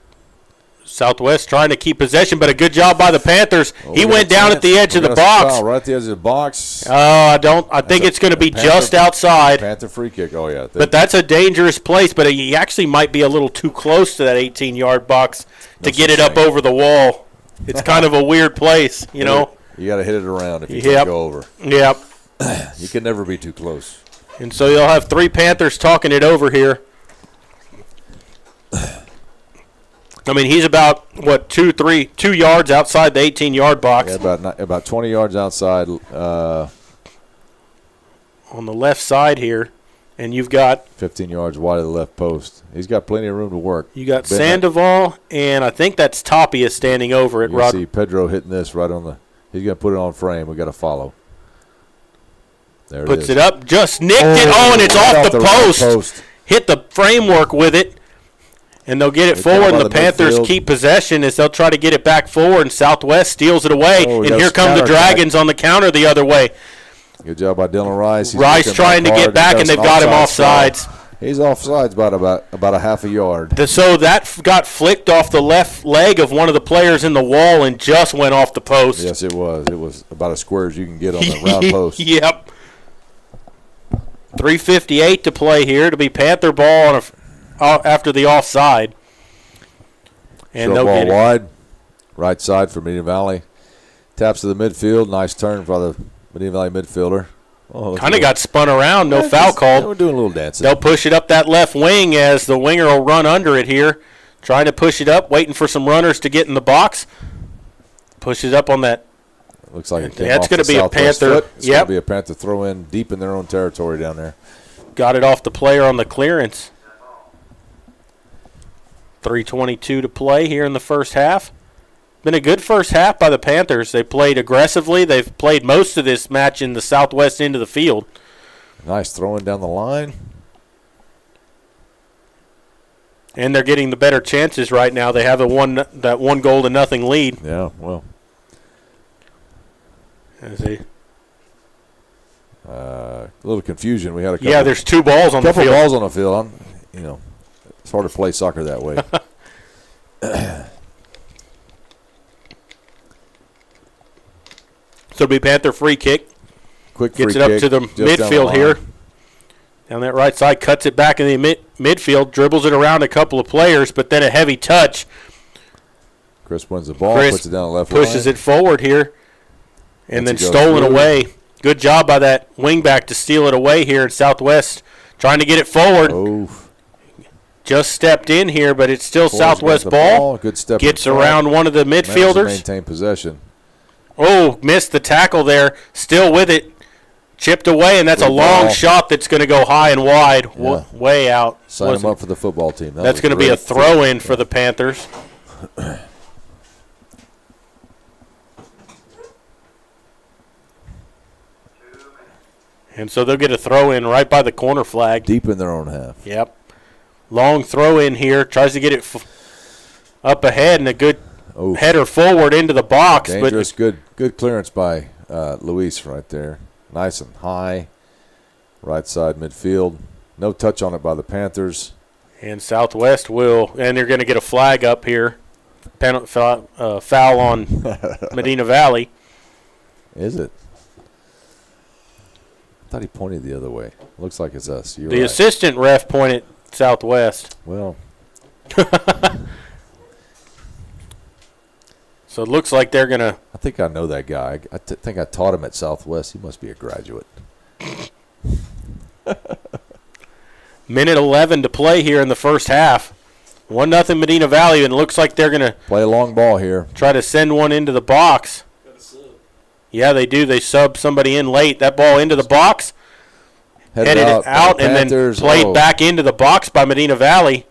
Southwest trying to keep possession, but a good job by the Panthers. He went down at the edge of the box. Right at the edge of the box. I think it's going to be just outside. Panther free kick. Oh, yeah. But that's a dangerous place, but he actually might be a little too close to that 18-yard box to get it up over the wall. It's kind of a weird place, you know. You got to hit it around if you can go over. Yep. You can never be too close. And so you'll have three Panthers talking it over here. I mean, he's about, 2 yards outside the 18-yard box. Yeah, about 20 yards outside. On the left side here, and you've got 15 yards wide of the left post. He's got plenty of room to work. You got Sandoval, and I think that's Tapia standing over it. You see Pedro hitting this right on the – he's going to put it on frame. We got to follow. There it is. Puts it up, just nicked it. Oh, and it's off the post. Hit the framework with it. And they'll get it forward, and the Panthers keep possession as they'll try to get it back forward, and Southwest steals it away. And here come the Dragons on the counter the other way. Good job by Dylan Rice. Rice trying to get back, and they've got him offsides. He's offsides about a half a yard. So that got flicked off the left leg of one of the players in the wall and just went off the post. Yes, it was. It was about as square as you can get on the round post. Yep. 3:58 to play here to be Panther ball on after the offside. And short ball wide, right side for Medina Valley. Taps to the midfield. Nice turn by the Medina Valley midfielder. Kind of got spun around. No foul called. We're doing a little dancing. They'll push it up that left wing as the winger will run under it here. trying to push it up, waiting for some runners to get in the box. Push it up on that. Looks like it came That's off going to the be a southwest Panther. foot. It's going to be a Panther throw in deep in their own territory down there. Got it off the player on the clearance. 3:22 to play here in the first half. Been a good first half by the Panthers. They played aggressively. They've played most of this match in the southwest end of the field. Nice throwing down the line. And they're getting the better chances right now. They have that 1-0 lead. Yeah, well. A little confusion. We had a couple. Yeah, there's 2 balls on the field. Balls on the field. It's hard to play soccer that way. So it'll be Panther free kick. Quick Gets free it up kick to the midfield here. Down that right side, cuts it back in the midfield, dribbles it around a couple of players, but then a heavy touch. Chris wins the ball, puts it down the left pushes line. it forward here, and then stolen away. Good job by that wingback to steal it away here in Southwest, trying to get it forward. Oh. Just stepped in here, but it's still Southwest ball. Good step. Gets around one of the midfielders. Maintain possession. Oh, missed the tackle there. Still with it. Chipped away, and that's a long shot that's going to go high and wide, way out. Sign him up for the football team. That's going to be a throw-in for the Panthers. And so they'll get a throw-in right by the corner flag. Deep in their own half. Yep. Long throw-in here. Tries to get it up ahead, and a good header forward into the box. Dangerous, good clearance by Luis right there. Nice and high. Right side midfield. No touch on it by the Panthers. And Southwest and they're going to get a flag up here. Foul on Medina Valley. Is it? I thought he pointed the other way. Looks like it's us. The assistant ref pointed Southwest. Well. So it looks like they're going to. I think I know that guy. I think I taught him at Southwest. He must be a graduate. Minute 11 to play here in the first half. 1-0 Medina Valley, and it looks like they're going to play a long ball here. Try to send one into the box. Yeah, they do. They sub somebody in late. That ball into the box. Headed it out and then played back into the box by Medina Valley.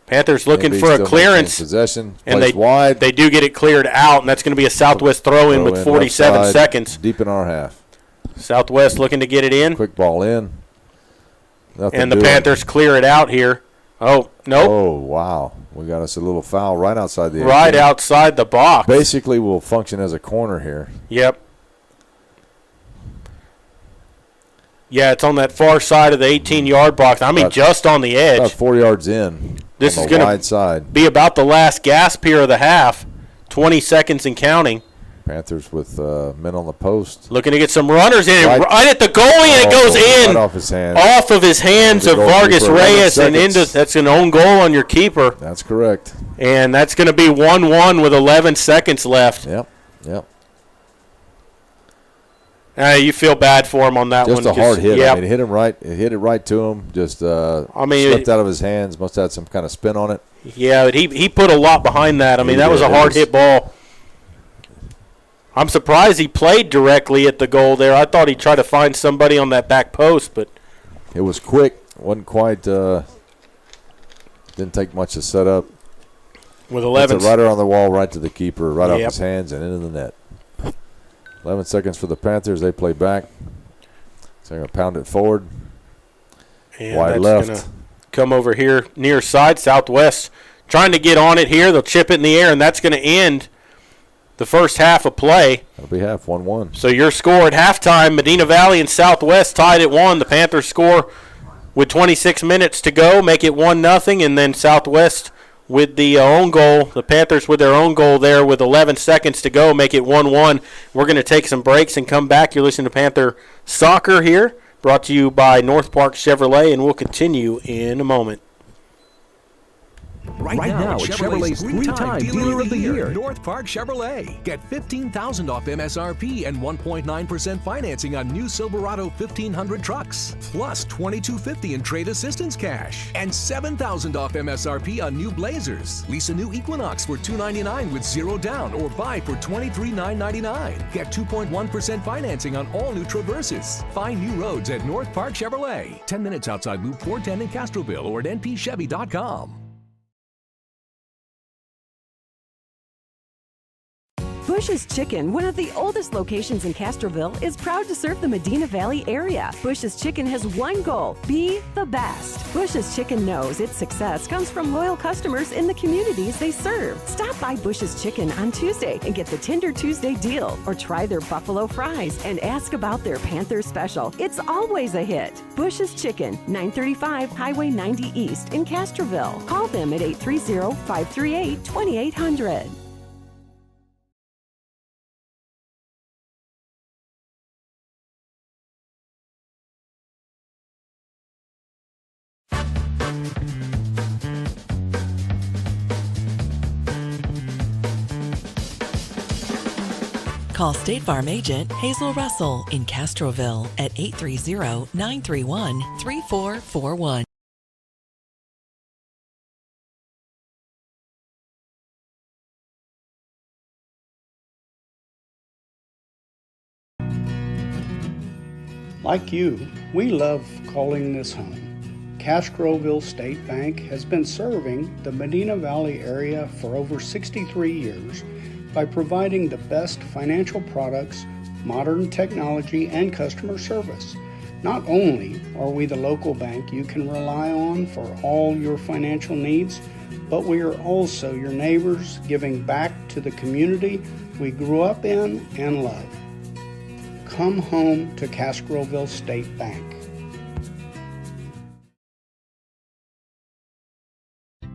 Panthers looking for a clearance. Possession. And wide. They do get it cleared out, and that's going to be a Southwest throw-in with 47 seconds. Deep in our half. Southwest looking to get it in. Quick ball in. And the Panthers clear it out here. Oh, nope. Oh, wow. We got us a little foul right outside the 18. Right outside the box. Basically, will function as a corner here. Yep. Yeah, it's on that far side of the 18-yard box. I mean, just on the edge. About 4 yards in. This is going to be about the last gasp here of the half. 20 seconds and counting. Panthers with men on the post. Looking to get some runners in. Right at the goalie, and it goes in. Right off his hands. Off of his hands of Vargas Reyes, and that's an own goal on your keeper. That's correct. And that's going to be 1-1 with 11 seconds left. Yep. You feel bad for him on that one. Just a hard hit. I mean, it hit him right. It hit it right to him. Just slipped out of his hands. Must have had some kind of spin on it. Yeah, but he put a lot behind that. I mean, that was a hard hit ball. I'm surprised he played directly at the goal there. I thought he tried to find somebody on that back post, but it was quick. Wasn't quite. Didn't take much to set up. With 11, it's a rider on the wall, right to the keeper, right off his hands and into the net. 11 seconds for the Panthers. They play back. So they're going to pound it forward. And wide that's left. Come over here near side, Southwest. Trying to get on it here. They'll chip it in the air, and that's going to end the first half of play. That'll be half, 1-1. So your score at halftime, Medina Valley and Southwest tied at 1. The Panthers score with 26 minutes to go, make it 1-0, and then Southwest with the own goal. The Panthers with their own goal there with 11 seconds to go, make it 1-1. We're going to take some breaks and come back. You're listening to Panther Soccer here, brought to you by North Park Chevrolet, and we'll continue in a moment. Right now at Chevrolet's three-time Dealer of the Year, North Park Chevrolet. Get $15,000 off MSRP and 1.9% financing on new Silverado 1500 trucks, plus $2,250 in trade assistance cash, and $7,000 off MSRP on new Blazers. Lease a new Equinox for $299 with zero down, or buy for $23,999. Get 2.1% financing on all new Traverses. Find new roads at North Park Chevrolet. 10 minutes outside Loop 410 in Castroville or at npchevy.com. Bush's Chicken, one of the oldest locations in Castroville, is proud to serve the Medina Valley area. Bush's Chicken has one goal: be the best. Bush's Chicken knows its success comes from loyal customers in the communities they serve. Stop by Bush's Chicken on Tuesday and get the Tender Tuesday deal, or try their buffalo fries and ask about their Panther special. It's always a hit. Bush's Chicken, 935 Highway 90 East in Castroville. Call them at 830-538-2800. Call State Farm agent Hazel Russell in Castroville at 830-931-3441. Like you, we love calling this home. Castroville State Bank has been serving the Medina Valley area for over 63 years by providing the best financial products, modern technology, and customer service. Not only are we the local bank you can rely on for all your financial needs, but we are also your neighbors, giving back to the community we grew up in and love. Come home to Castroville State Bank.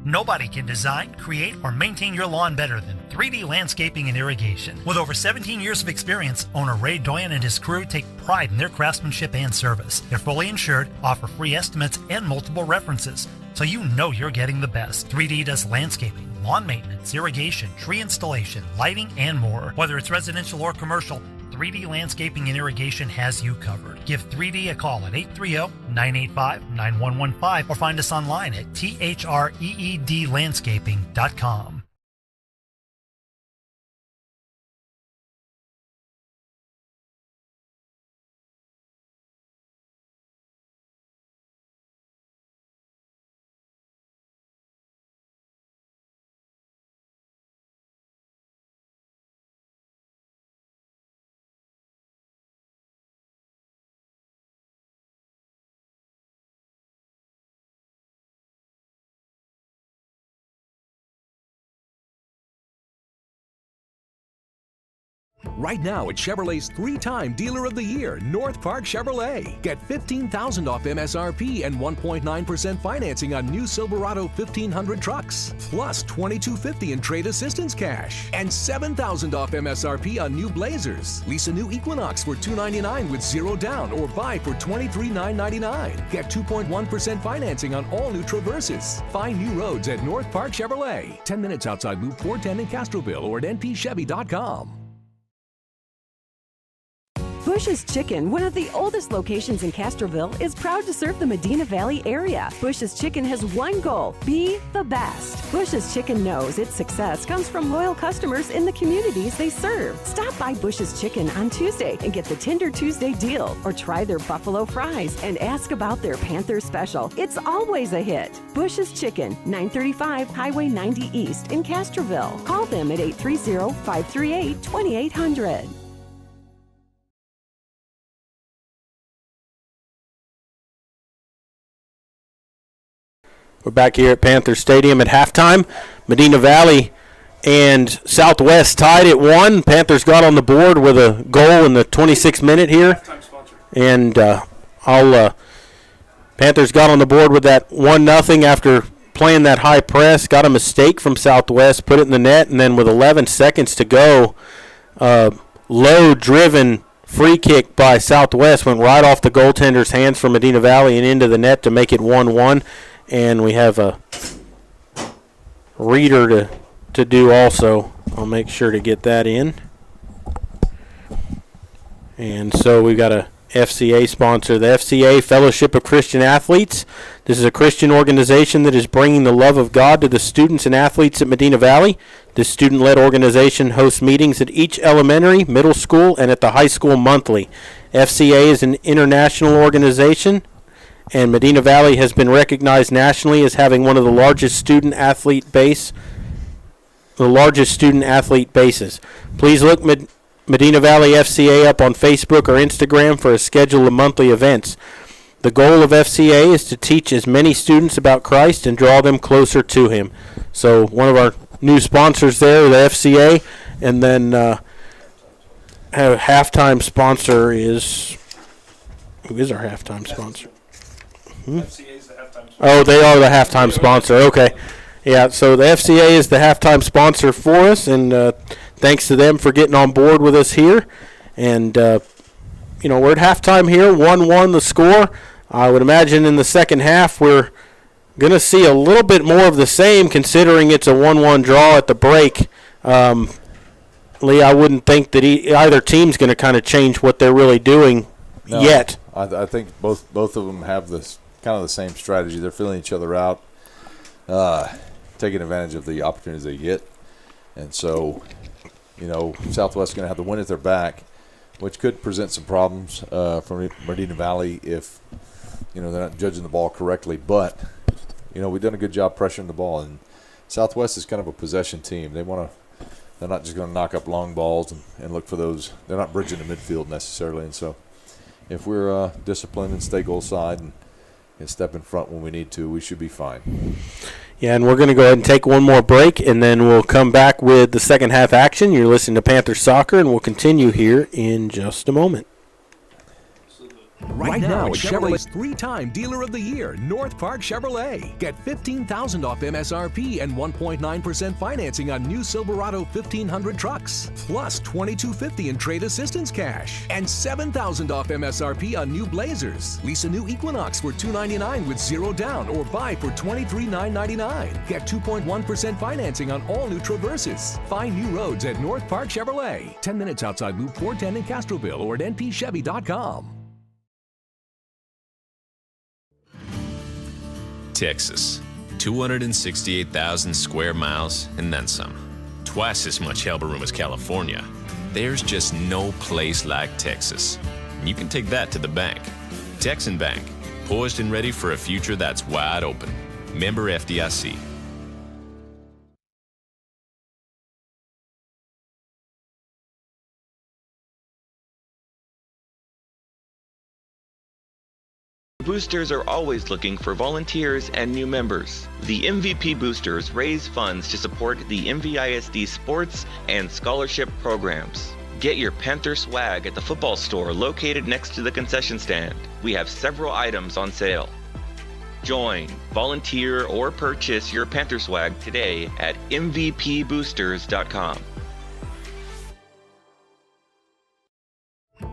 Nobody can design, create, or maintain your lawn better than 3D Landscaping and Irrigation. With over 17 years of experience, owner Ray Doyen and his crew take pride in their craftsmanship and service. They're fully insured, offer free estimates, and multiple references, so you know you're getting the best. 3D does landscaping, lawn maintenance, irrigation, tree installation, lighting, and more. Whether it's residential or commercial, 3D Landscaping and Irrigation has you covered. Give 3D a call at 830-985-9115 or find us online at threedlandscaping.com. Right now at Chevrolet's three-time Dealer of the Year, North Park Chevrolet. Get $15,000 off MSRP and 1.9% financing on new Silverado 1500 trucks, plus $2,250 in trade assistance cash, and $7,000 off MSRP on new Blazers. Lease a new Equinox for $299 with zero down, or buy for $23,999. Get 2.1% financing on all new Traverses. Find new roads at North Park Chevrolet. 10 minutes outside Loop 410 in Castroville or at npchevy.com. Bush's Chicken, one of the oldest locations in Castroville, is proud to serve the Medina Valley area. Bush's Chicken has one goal: be the best. Bush's Chicken knows its success comes from loyal customers in the communities they serve. Stop by Bush's Chicken on Tuesday and get the Tender Tuesday deal, or try their buffalo fries and ask about their Panther special. It's always a hit. Bush's Chicken, 935 Highway 90 East in Castroville. Call them at 830-538-2800. We're back here at Panther Stadium at halftime. Medina Valley and Southwest tied at 1. Panthers got on the board with a goal in the 26th minute here. And Panthers got on the board with that 1-0 after playing that high press. Got a mistake from Southwest, put it in the net, and then with 11 seconds to go, low-driven free kick by Southwest went right off the goaltender's hands from Medina Valley and into the net to make it 1-1. And we have a reader to do also. I'll make sure to get that in. And so we've got a FCA sponsor. The FCA, Fellowship of Christian Athletes. This is a Christian organization that is bringing the love of God to the students and athletes at Medina Valley. This student-led organization hosts meetings at each elementary, middle school, and at the high school monthly. FCA is an international organization, and Medina Valley has been recognized nationally as having one of the largest student-athlete bases. Please look Medina Valley FCA up on Facebook or Instagram for a schedule of monthly events. The goal of FCA is to teach as many students about Christ and draw them closer to Him. So one of our new sponsors there, the FCA, and then a halftime sponsor is, who is our halftime sponsor? FCA is the halftime sponsor. Oh, they are the halftime sponsor. Okay. Yeah, so the FCA is the halftime sponsor for us, and thanks to them for getting on board with us here. And, we're at halftime here, 1-1 the score. I would imagine in the second half we're going to see a little bit more of the same, considering it's a 1-1 draw at the break. Lee, I wouldn't think that either team's going to kind of change what they're really doing yet. I think both of them have this kind of the same strategy. They're filling each other out, taking advantage of the opportunities they get. And so, Southwest is going to have the wind at their back, which could present some problems for Medina Valley if, they're not judging the ball correctly. But, we've done a good job pressuring the ball. And Southwest is kind of a possession team. They're not just going to knock up long balls and look for those. They're not bridging the midfield necessarily. And so if we're disciplined and stay goal side and step in front when we need to, we should be fine. Yeah, and we're going to go ahead and take one more break, and then we'll come back with the second half action. You're listening to Panther Soccer, and we'll continue here in just a moment. Right now at Chevrolet's 3-time Dealer of the Year, North Park Chevrolet. Get $15,000 off MSRP and 1.9% financing on new Silverado 1500 trucks. Plus $2,250 in trade assistance cash. And $7,000 off MSRP on new Blazers. Lease a new Equinox for $299 with zero down or buy for $23,999. Get 2.1% financing on all new Traverses. Find new roads at North Park Chevrolet. 10 minutes outside Loop 410 in Castroville or at npchevy.com. Texas, 268,000 square miles and then some. Twice as much elbow room as California. There's just no place like Texas. And you can take that to the bank. Texan Bank, poised and ready for a future that's wide open. Member FDIC. Boosters are always looking for volunteers and new members. The MVP Boosters raise funds to support the MVISD sports and scholarship programs. Get your Panther swag at the football store located next to the concession stand. We have several items on sale. Join, volunteer, or purchase your Panther swag today at mvpboosters.com.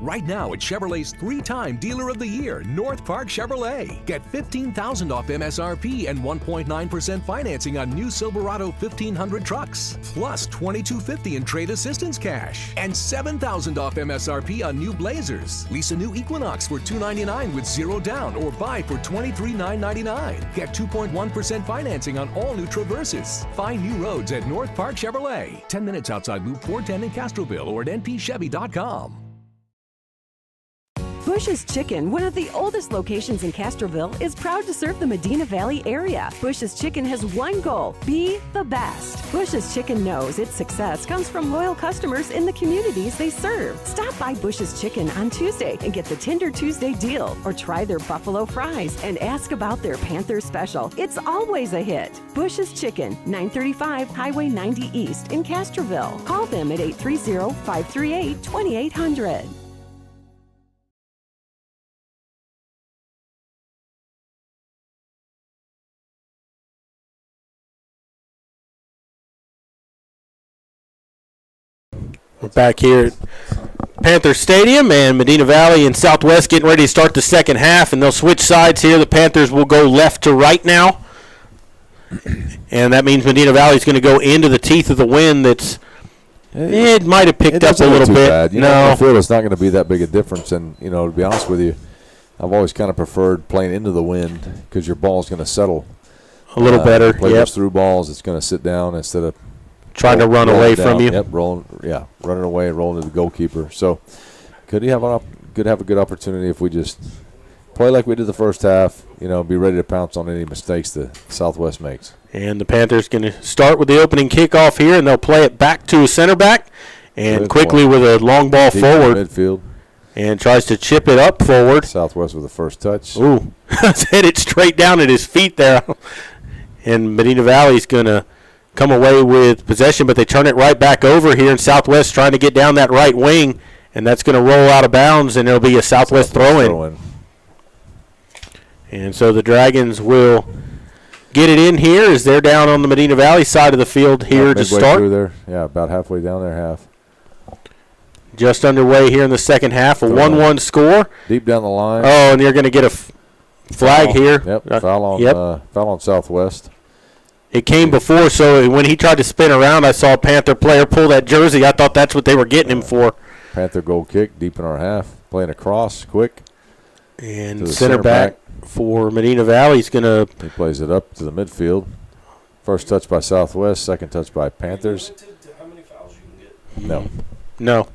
Right now at Chevrolet's 3-time Dealer of the Year, North Park Chevrolet. Get $15,000 off MSRP and 1.9% financing on new Silverado 1500 trucks. Plus $2,250 in trade assistance cash. And $7,000 off MSRP on new Blazers. Lease a new Equinox for $299 with zero down or buy for $23,999. Get 2.1% financing on all new Traverses. Find new roads at North Park Chevrolet. 10 minutes outside Loop 410 in Castroville or at npchevy.com. Bush's Chicken, one of the oldest locations in Castroville, is proud to serve the Medina Valley area. Bush's Chicken has one goal: be the best. Bush's Chicken knows its success comes from loyal customers in the communities they serve. Stop by Bush's Chicken on Tuesday and get the Tender Tuesday deal, or try their buffalo fries and ask about their Panther special. It's always a hit. Bush's Chicken, 935 Highway 90 East in Castroville. Call them at 830-538-2800. We're back here at Panther Stadium, and Medina Valley and Southwest getting ready to start the second half, and they'll switch sides here. The Panthers will go left to right now, And that means Medina Valley's going to go into the teeth of the wind. It might have picked up a little bit. Bad. No, I feel it's not going to be that big a difference. And, to be honest with you, I've always kind of preferred playing into the wind because your ball's going to settle a little better. Play those through balls, it's going to sit down instead of trying to run away from you. Yep, running away and rolling to the goalkeeper. So could have a good opportunity if we just play like we did the first half, be ready to pounce on any mistakes that Southwest makes. And the Panthers going to start with the opening kickoff here, and they'll play it back to a center back, and quickly with a long ball Deep forward. Midfield. And tries to chip it up forward. Southwest with the first touch. Ooh, hit it straight down at his feet there. And Medina Valley's going to come away with possession, but they turn it right back over here, and Southwest trying to get down that right wing, and that's going to roll out of bounds, and it'll be a Southwest throw-in. And so the Dragons will get it in here as they're down on the Medina Valley side of the field here to start. Through there. Yeah, about halfway down their half. Just underway here in the second half, a 1-1 score. Deep down the line. Oh, and you're going to get a flag here. Yep, foul on Southwest. It came before, so when he tried to spin around, I saw a Panther player pull that jersey. I thought that's what they were getting him for. Panther goal kick, deep in our half. Playing across, quick. And center back for Medina Valley is going to... He plays it up to the midfield. First touch by Southwest, second touch by Panthers. How many fouls you can get? No.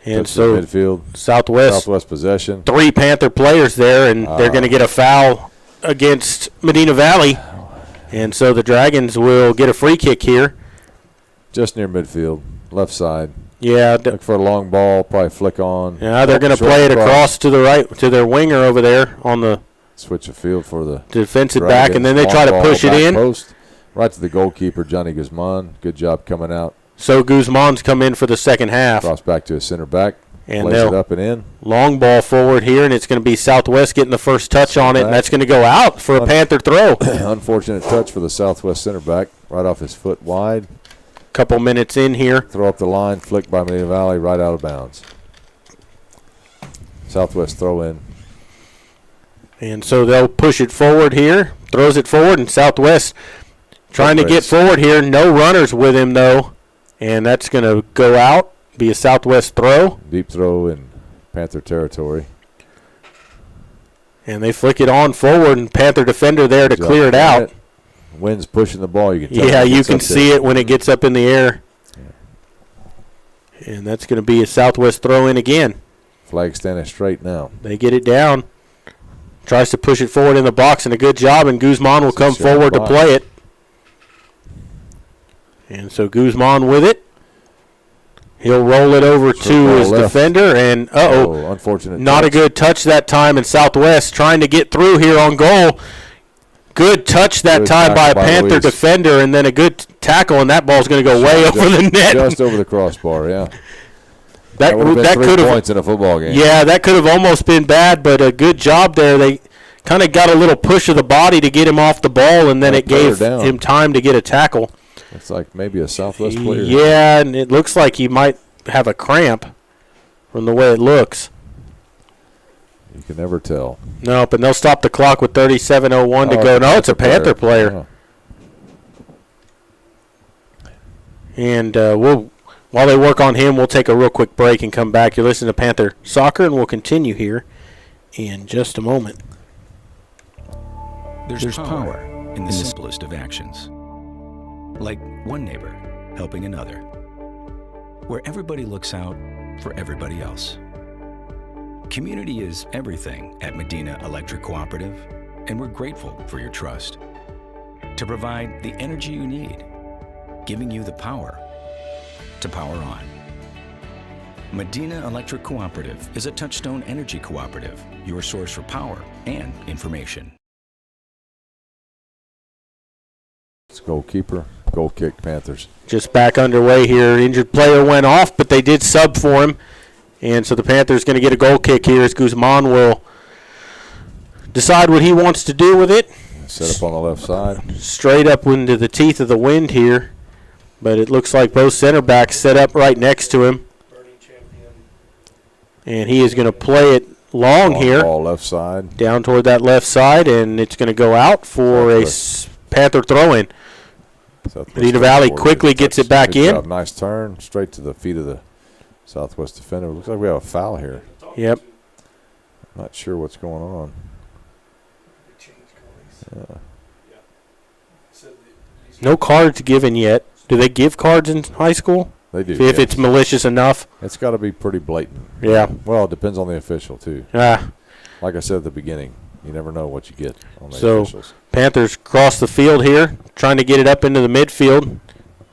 And touch so the midfield. Southwest possession. 3 Panther players there, and they're going to get a foul against Medina Valley. And so the Dragons will get a free kick here. Just near midfield, left side. Yeah. Look for a long ball, probably flick on. Yeah, they're going to play it across to the right, to their winger over there on the switch of field for the defensive back, and then they try to push it in. Post, right to the goalkeeper, Johnny Guzman. Good job coming out. So Guzman's come in for the second half. Cross back to a center back. And plays it up and in. Long ball forward here, and it's going to be Southwest getting the first touch on it, and that's going to go out for a Panther throw. Unfortunate touch for the Southwest center back, right off his foot wide. Couple minutes in here. Throw up the line, flick by Medina Valley, right out of bounds. Southwest throw in. And so they'll push it forward here, throws it forward, and Southwest trying to get forward here. No runners with him, though, and that's going to go out, be a Southwest throw. Deep throw in Panther territory. And they flick it on forward, and Panther defender there to clear it out. Wind's pushing the ball. You can tell. Yeah, you can see it when it gets up in the air. Yeah. And that's going to be a Southwest throw in again. Flag standing straight now. They get it down. Tries to push it forward in the box, and a good job, and Guzman will come forward to play it. And so Guzman with it. He'll roll it over to his defender, and unfortunate. Not a good touch that time, and Southwest trying to get through here on goal. Good touch that time by a Panther defender, and then a good tackle, and that ball's going to go way over the net. Just over the crossbar, yeah. That could have points in a football game. Yeah, that could have almost been bad, but a good job there. They kind of got a little push of the body to get him off the ball, and then it gave him time to get a tackle. It's like maybe a Southwest player. Yeah, and it looks like he might have a cramp from the way it looks. You can never tell. Nope, and they'll stop the clock with 37:01 to go. No, it's a Panther player. And while they work on him, we'll take a real quick break and come back. You're listening to Panther Soccer, and we'll continue here in just a moment. There's power in the simplest of actions. Like one neighbor helping another, where everybody looks out for everybody else. Community is everything at Medina Electric Cooperative, and we're grateful for your trust. To provide the energy you need, giving you the power to power on. Medina Electric Cooperative is a Touchstone Energy Cooperative, your source for power and information. It's goalkeeper, goal kick, Panthers. Just back underway here. Injured player went off, but they did sub for him. And so the Panthers going to get a goal kick here as Guzman will decide what he wants to do with it. Set up on the left side. Straight up into the teeth of the wind here. But it looks like both center backs set up right next to him. And he is going to play it long here. Ball left side. Down toward that left side, and it's going to go out for a Panther throw-in. Southwest Medina Valley forward. quickly Good gets touch. it back Good in. job. Nice turn, straight to the feet of the Southwest defender. Looks like we have a foul here. Yep. Not sure what's going on. No cards given yet. Do they give cards in high school? They do. If yes. it's malicious enough? It's got to be pretty blatant. Yeah. Well, it depends on the official, too. Ah. Like I said at the beginning, you never know what you get on the So officials. Panthers cross the field here, trying to get it up into the midfield.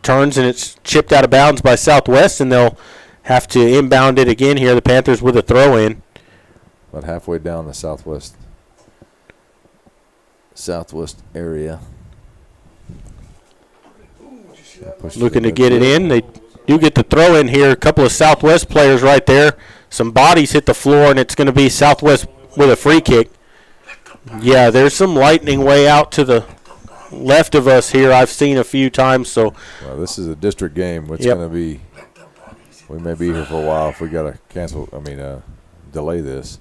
Turns, and it's chipped out of bounds by Southwest, and they'll have to inbound it again here. The Panthers with a throw-in. About halfway down the southwest area. Looking to get it in. They do get the throw-in here. A couple of Southwest players right there. Some bodies hit the floor, and it's going to be Southwest with a free kick. Yeah, there's some lightning way out to the left of us here. I've seen a few times. So, well, this is a district game. It's Yep. going to be. We may be here for a while if we got to cancel. Delay this.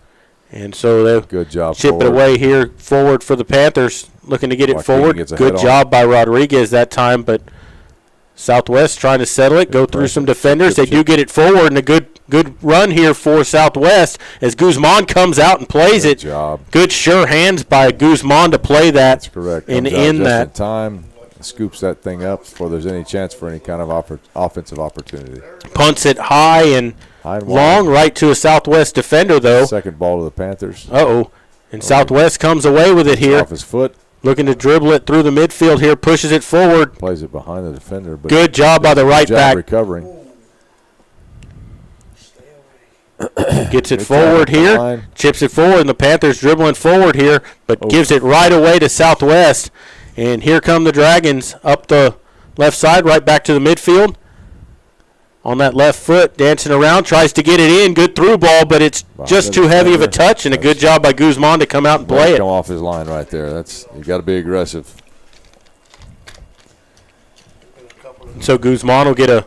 And so they good job. Chip it away here forward for the Panthers. Looking to get it forward. Good job by Rodriguez that time, but Southwest trying to settle it. Go through some defenders. They do get it forward, and a good run here for Southwest as Guzman comes out and plays it. Job. Good sure hands by Guzman to play that. That's correct. And Comes out in just that in time, scoops that thing up before there's any chance for any kind of offensive opportunity. Punts it high and long, right to a Southwest defender though. Second ball to the Panthers. And Southwest comes away with it here. Off his foot. Looking to dribble it through the midfield here, pushes it forward. Plays it behind the defender. But good job by the right back. Recovering. Gets it forward here. Chips it forward, and the Panthers dribbling forward here, but gives it right away to Southwest. And here come the Dragons up the left side, right back to the midfield. On that left foot, dancing around, tries to get it in. Good through ball, but it's just too heavy of a touch, and a good job by Guzman to come out and play it. Come off his line right there. You got to be aggressive. So Guzman will get a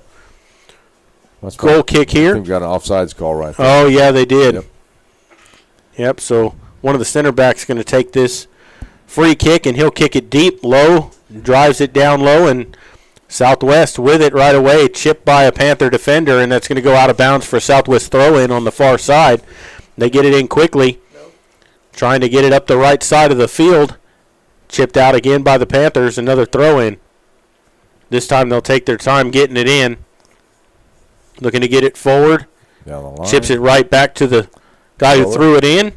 goal kick here. We've got an offsides call right there. Oh, yeah, they did. Yep, so one of the center backs going to take this free kick, and he'll kick it deep, low, drives it down low, and Southwest with it right away, chipped by a Panther defender, and that's going to go out of bounds for a Southwest throw-in on the far side. They get it in quickly, trying to get it up the right side of the field. Chipped out again by the Panthers, another throw-in. This time they'll take their time getting it in. Looking to get it forward. Down the line. Chips it right back to the guy who threw it in.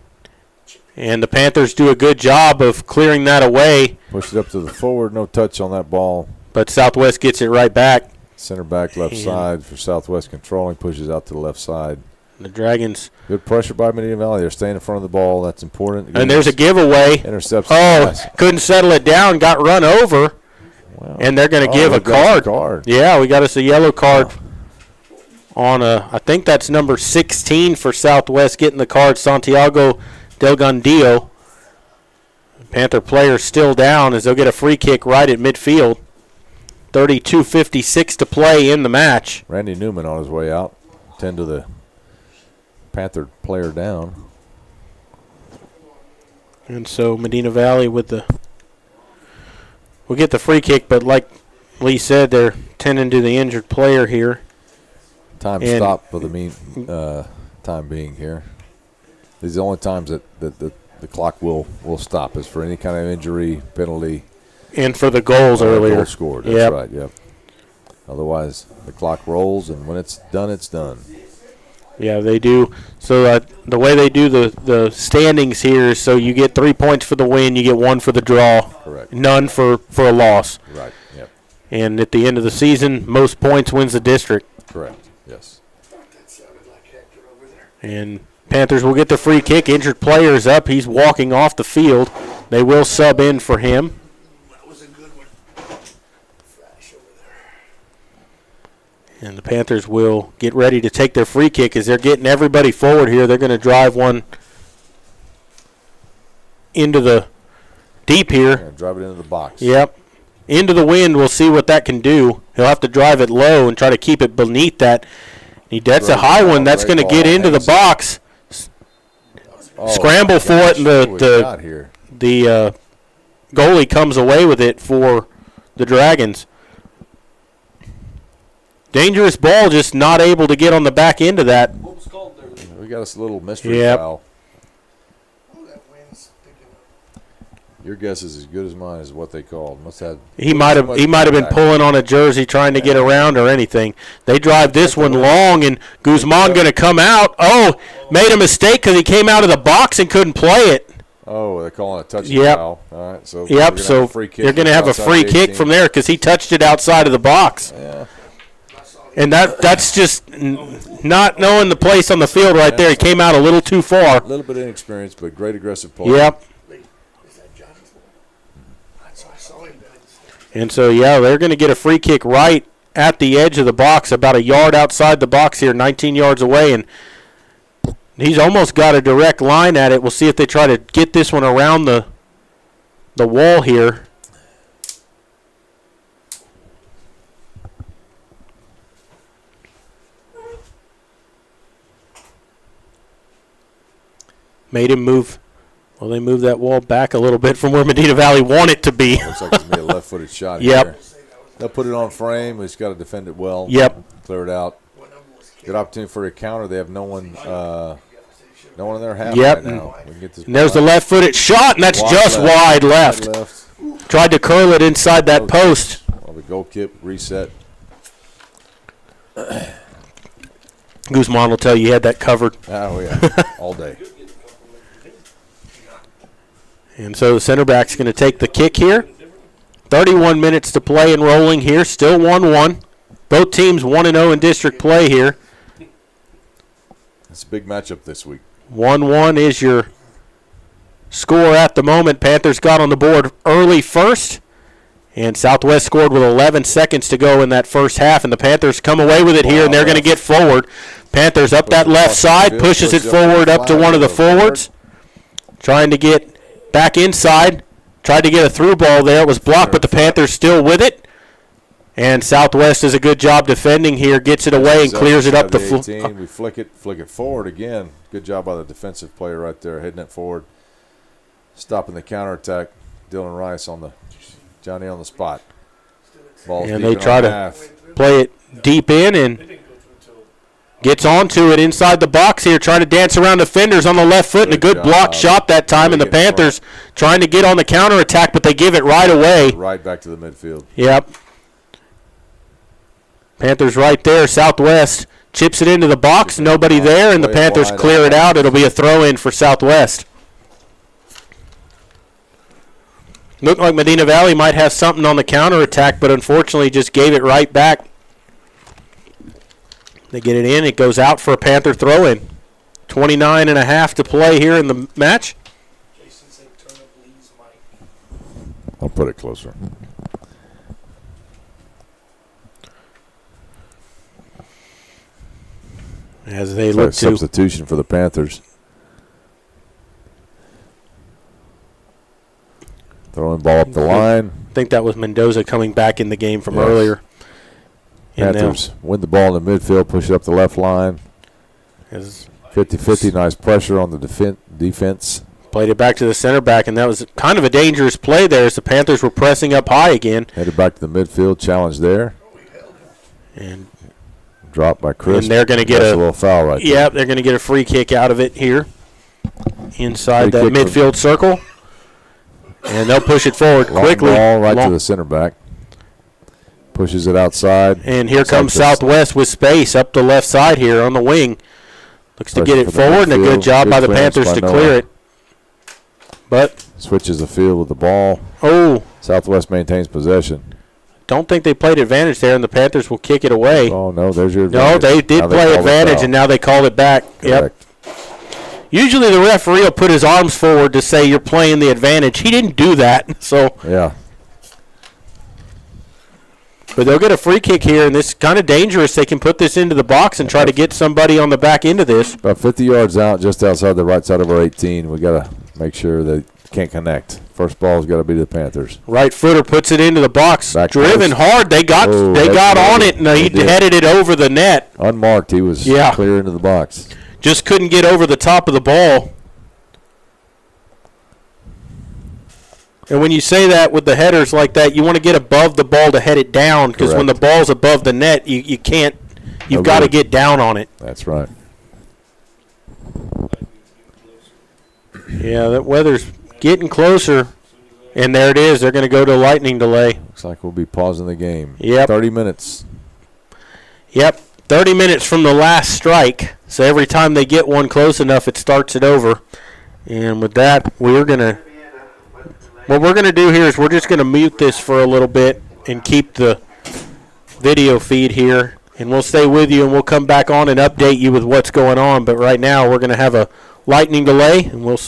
And the Panthers do a good job of clearing that away. Push it up to the forward, no touch on that ball. But Southwest gets it right back. Center back left side for Southwest controlling, pushes out to the left side. The Dragons. Good pressure by Medina Valley. They're staying in front of the ball. That's important. And there's a giveaway. Intercepts. Couldn't settle it down, got run over. Wow. And they're going to give a card. Yeah, we got us a yellow card on I think that's number 16 for Southwest getting the card, Santiago Del Gondillo. Panther player still down as they'll get a free kick right at midfield. 32:56 to play in the match. Randy Newman on his way out. 10 to the Panther player down. And so Medina Valley with we'll get the free kick, but like Lee said, they're tending to the injured player here. Time stop for the time being here. These are the only times that the clock will stop is for any kind of injury, penalty. And for the goals earlier. Goal scored, that's right, yep. Otherwise, the clock rolls, and when it's done, it's done. Yeah, they do. So the way they do the standings here is so you get 3 points for the win, you get 1 for the draw. Correct. None for a loss. Right, yep. And at the end of the season, most points wins the district. Correct, yes. And Panthers will get the free kick. Injured player is up. He's walking off the field. They will sub in for him. And the Panthers will get ready to take their free kick as they're getting everybody forward here. They're going to drive one into the deep here. Yeah, drive it into the box. Yep. Into the wind. We'll see what that can do. He'll have to drive it low and try to keep it beneath that. That's a high one. That's going to get into the box. Scramble for it. And the goalie comes away with it for the Dragons. Dangerous ball, just not able to get on the back end of that. What was called there? We got us a little mystery Yep. foul. Oh, that wind's picking up. Your guess is as good as mine as what they called. Must have. He might have been contact. pulling on a jersey trying to get around or anything. They drive this one long, and Guzman going to come out. Oh, made a mistake because he came out of the box and couldn't play it. Oh, they're calling a touching Yep. foul. All right, so Yep, so you're going to have a free kick from there because he touched it outside of the box. Yeah. And that's just not knowing the place on the field right there. He came out a little too far. A little bit inexperienced, but great aggressive play. Yep. Is that Johnny's ball? I saw him. And so, yeah, they're going to get a free kick right at the edge of the box, about a yard outside the box here, 19 yards away. And he's almost got a direct line at it. We'll see if they try to get this one around the wall here. Made him move. Well, they moved that wall back a little bit from where Medina Valley want it to be. Looks like it's going to be a left-footed shot Yep. here. They'll put it on frame. He's got to defend it well. Yep. Clear it out. Good opportunity for a counter. They have no one in their half Yep. right now. We can get this And there's the behind. left-footed shot, and that's Wide just wide left. Tried to curl it inside that post. Well, the goal kick reset. Guzman will tell you he had that covered. Oh, yeah, all day. And so the center back's going to take the kick here. 31 minutes to play and rolling here. Still 1-1. Both teams 1-0 in district play here. It's a big matchup this week. 1-1 is your score at the moment. Panthers got on the board early first. And Southwest scored with 11 seconds to go in that first half. And the Panthers come away with it here, and they're going to get forward. Panthers up that left side, pushes it forward up to one of the forwards. Trying to get back inside. Tried to get a through ball there. It was blocked, but the Panthers still with it. And Southwest does a good job defending here. Gets it away and clears it up the floor. We flick it forward again. Good job by the defensive player right there, heading it forward. Stopping the counterattack. Dylan Rice on the Johnny on the spot. Ball's And deep they in try on to half. play it deep in and gets onto it inside the box here, trying to dance around defenders on the left foot, and a good block shot that time. And the Panthers trying to get on the counterattack, but they give it right away. Right back to the midfield. Yep. Panthers right there. Southwest chips it into the box. Nobody there, and the Panthers clear it out. It'll be a throw-in for Southwest. Looked like Medina Valley might have something on the counterattack, but unfortunately just gave it right back. They get it in. It goes out for a Panther throw-in. 29.5 to play here in the match. Jason said turn up Lee's mic. I'll put it closer. As they look to substitution for the Panthers. Throwing ball up the line. I think that was Mendoza coming back in the game from earlier. Panthers win the ball in the midfield, push it up the left line. 50-50, nice pressure on the defense. Played it back to the center back, and that was kind of a dangerous play there as the Panthers were pressing up high again. Headed back to the midfield, challenge there. And dropped by Chris. And they're going to get a little foul right there. They're going to get a free kick out of it here inside Free that kick midfield circle. And they'll push it forward Long quickly. Ball right to the center back. Pushes it outside. And here comes Southwest with space up the left side here on the wing. Looks to get it forward, and a good job by the Panthers to clear it. But switches the field with the ball. Oh. Southwest maintains possession. Don't think they played advantage there, and the Panthers will kick it away. Oh, no, there's your advantage. No, they did play advantage, and now they called it back. Correct. Yep. Usually the referee will put his arms forward to say you're playing the advantage. He didn't do that. So yeah. But they'll get a free kick here, and this is kind of dangerous. They can put this into the box and try to get somebody on the back end of this. About 50 yards out, just outside the right side of our 18. We got to make sure they can't connect. First ball's got to be to the Panthers. Right footer puts it into the box. Driven post. hard. They got on it, and he headed it over the net. Unmarked. He was clear into the box. Just couldn't get over the top of the ball. And when you say that with the headers like that, you want to get above the ball to head it down, because when the ball's above the net, you can't. You've got to get down on it. That's right. Yeah, that weather's getting closer, and there it is. They're going to go to lightning delay. Looks like we'll be pausing the game. Yep. 30 minutes. Yep, 30 minutes from the last strike. So every time they get one close enough, it starts it over. And with that, what we're going to do here is we're just going to mute this for a little bit and keep the video feed here. And we'll stay with you, and we'll come back on and update you with what's going on. But right now, we're going to have a lightning delay, and we'll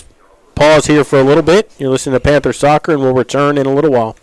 pause here for a little bit. You're listening to Panther Soccer, and we'll return in a little while.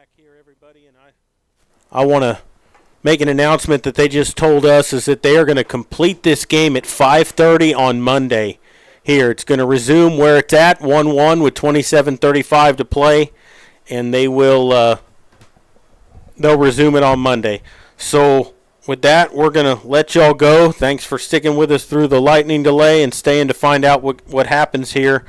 back here, everybody, and I want to make an announcement that they just told us is that they are going to complete this game at 5:30 on Monday. Here, it's going to resume where it's at, 1-1 with 27:35 to play, and they'll resume it on Monday. So with that, we're going to let y'all go. Thanks for sticking with us through the lightning delay and staying to find out what happens here.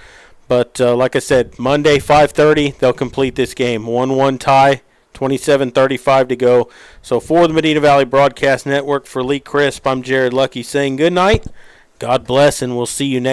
But like I said, Monday, 5:30, they'll complete this game. 1-1 tie, 27:35 to go. So for the Medina Valley Broadcast Network, for Lee Crisp, I'm Jared Lucky saying good night. God bless, and we'll see you next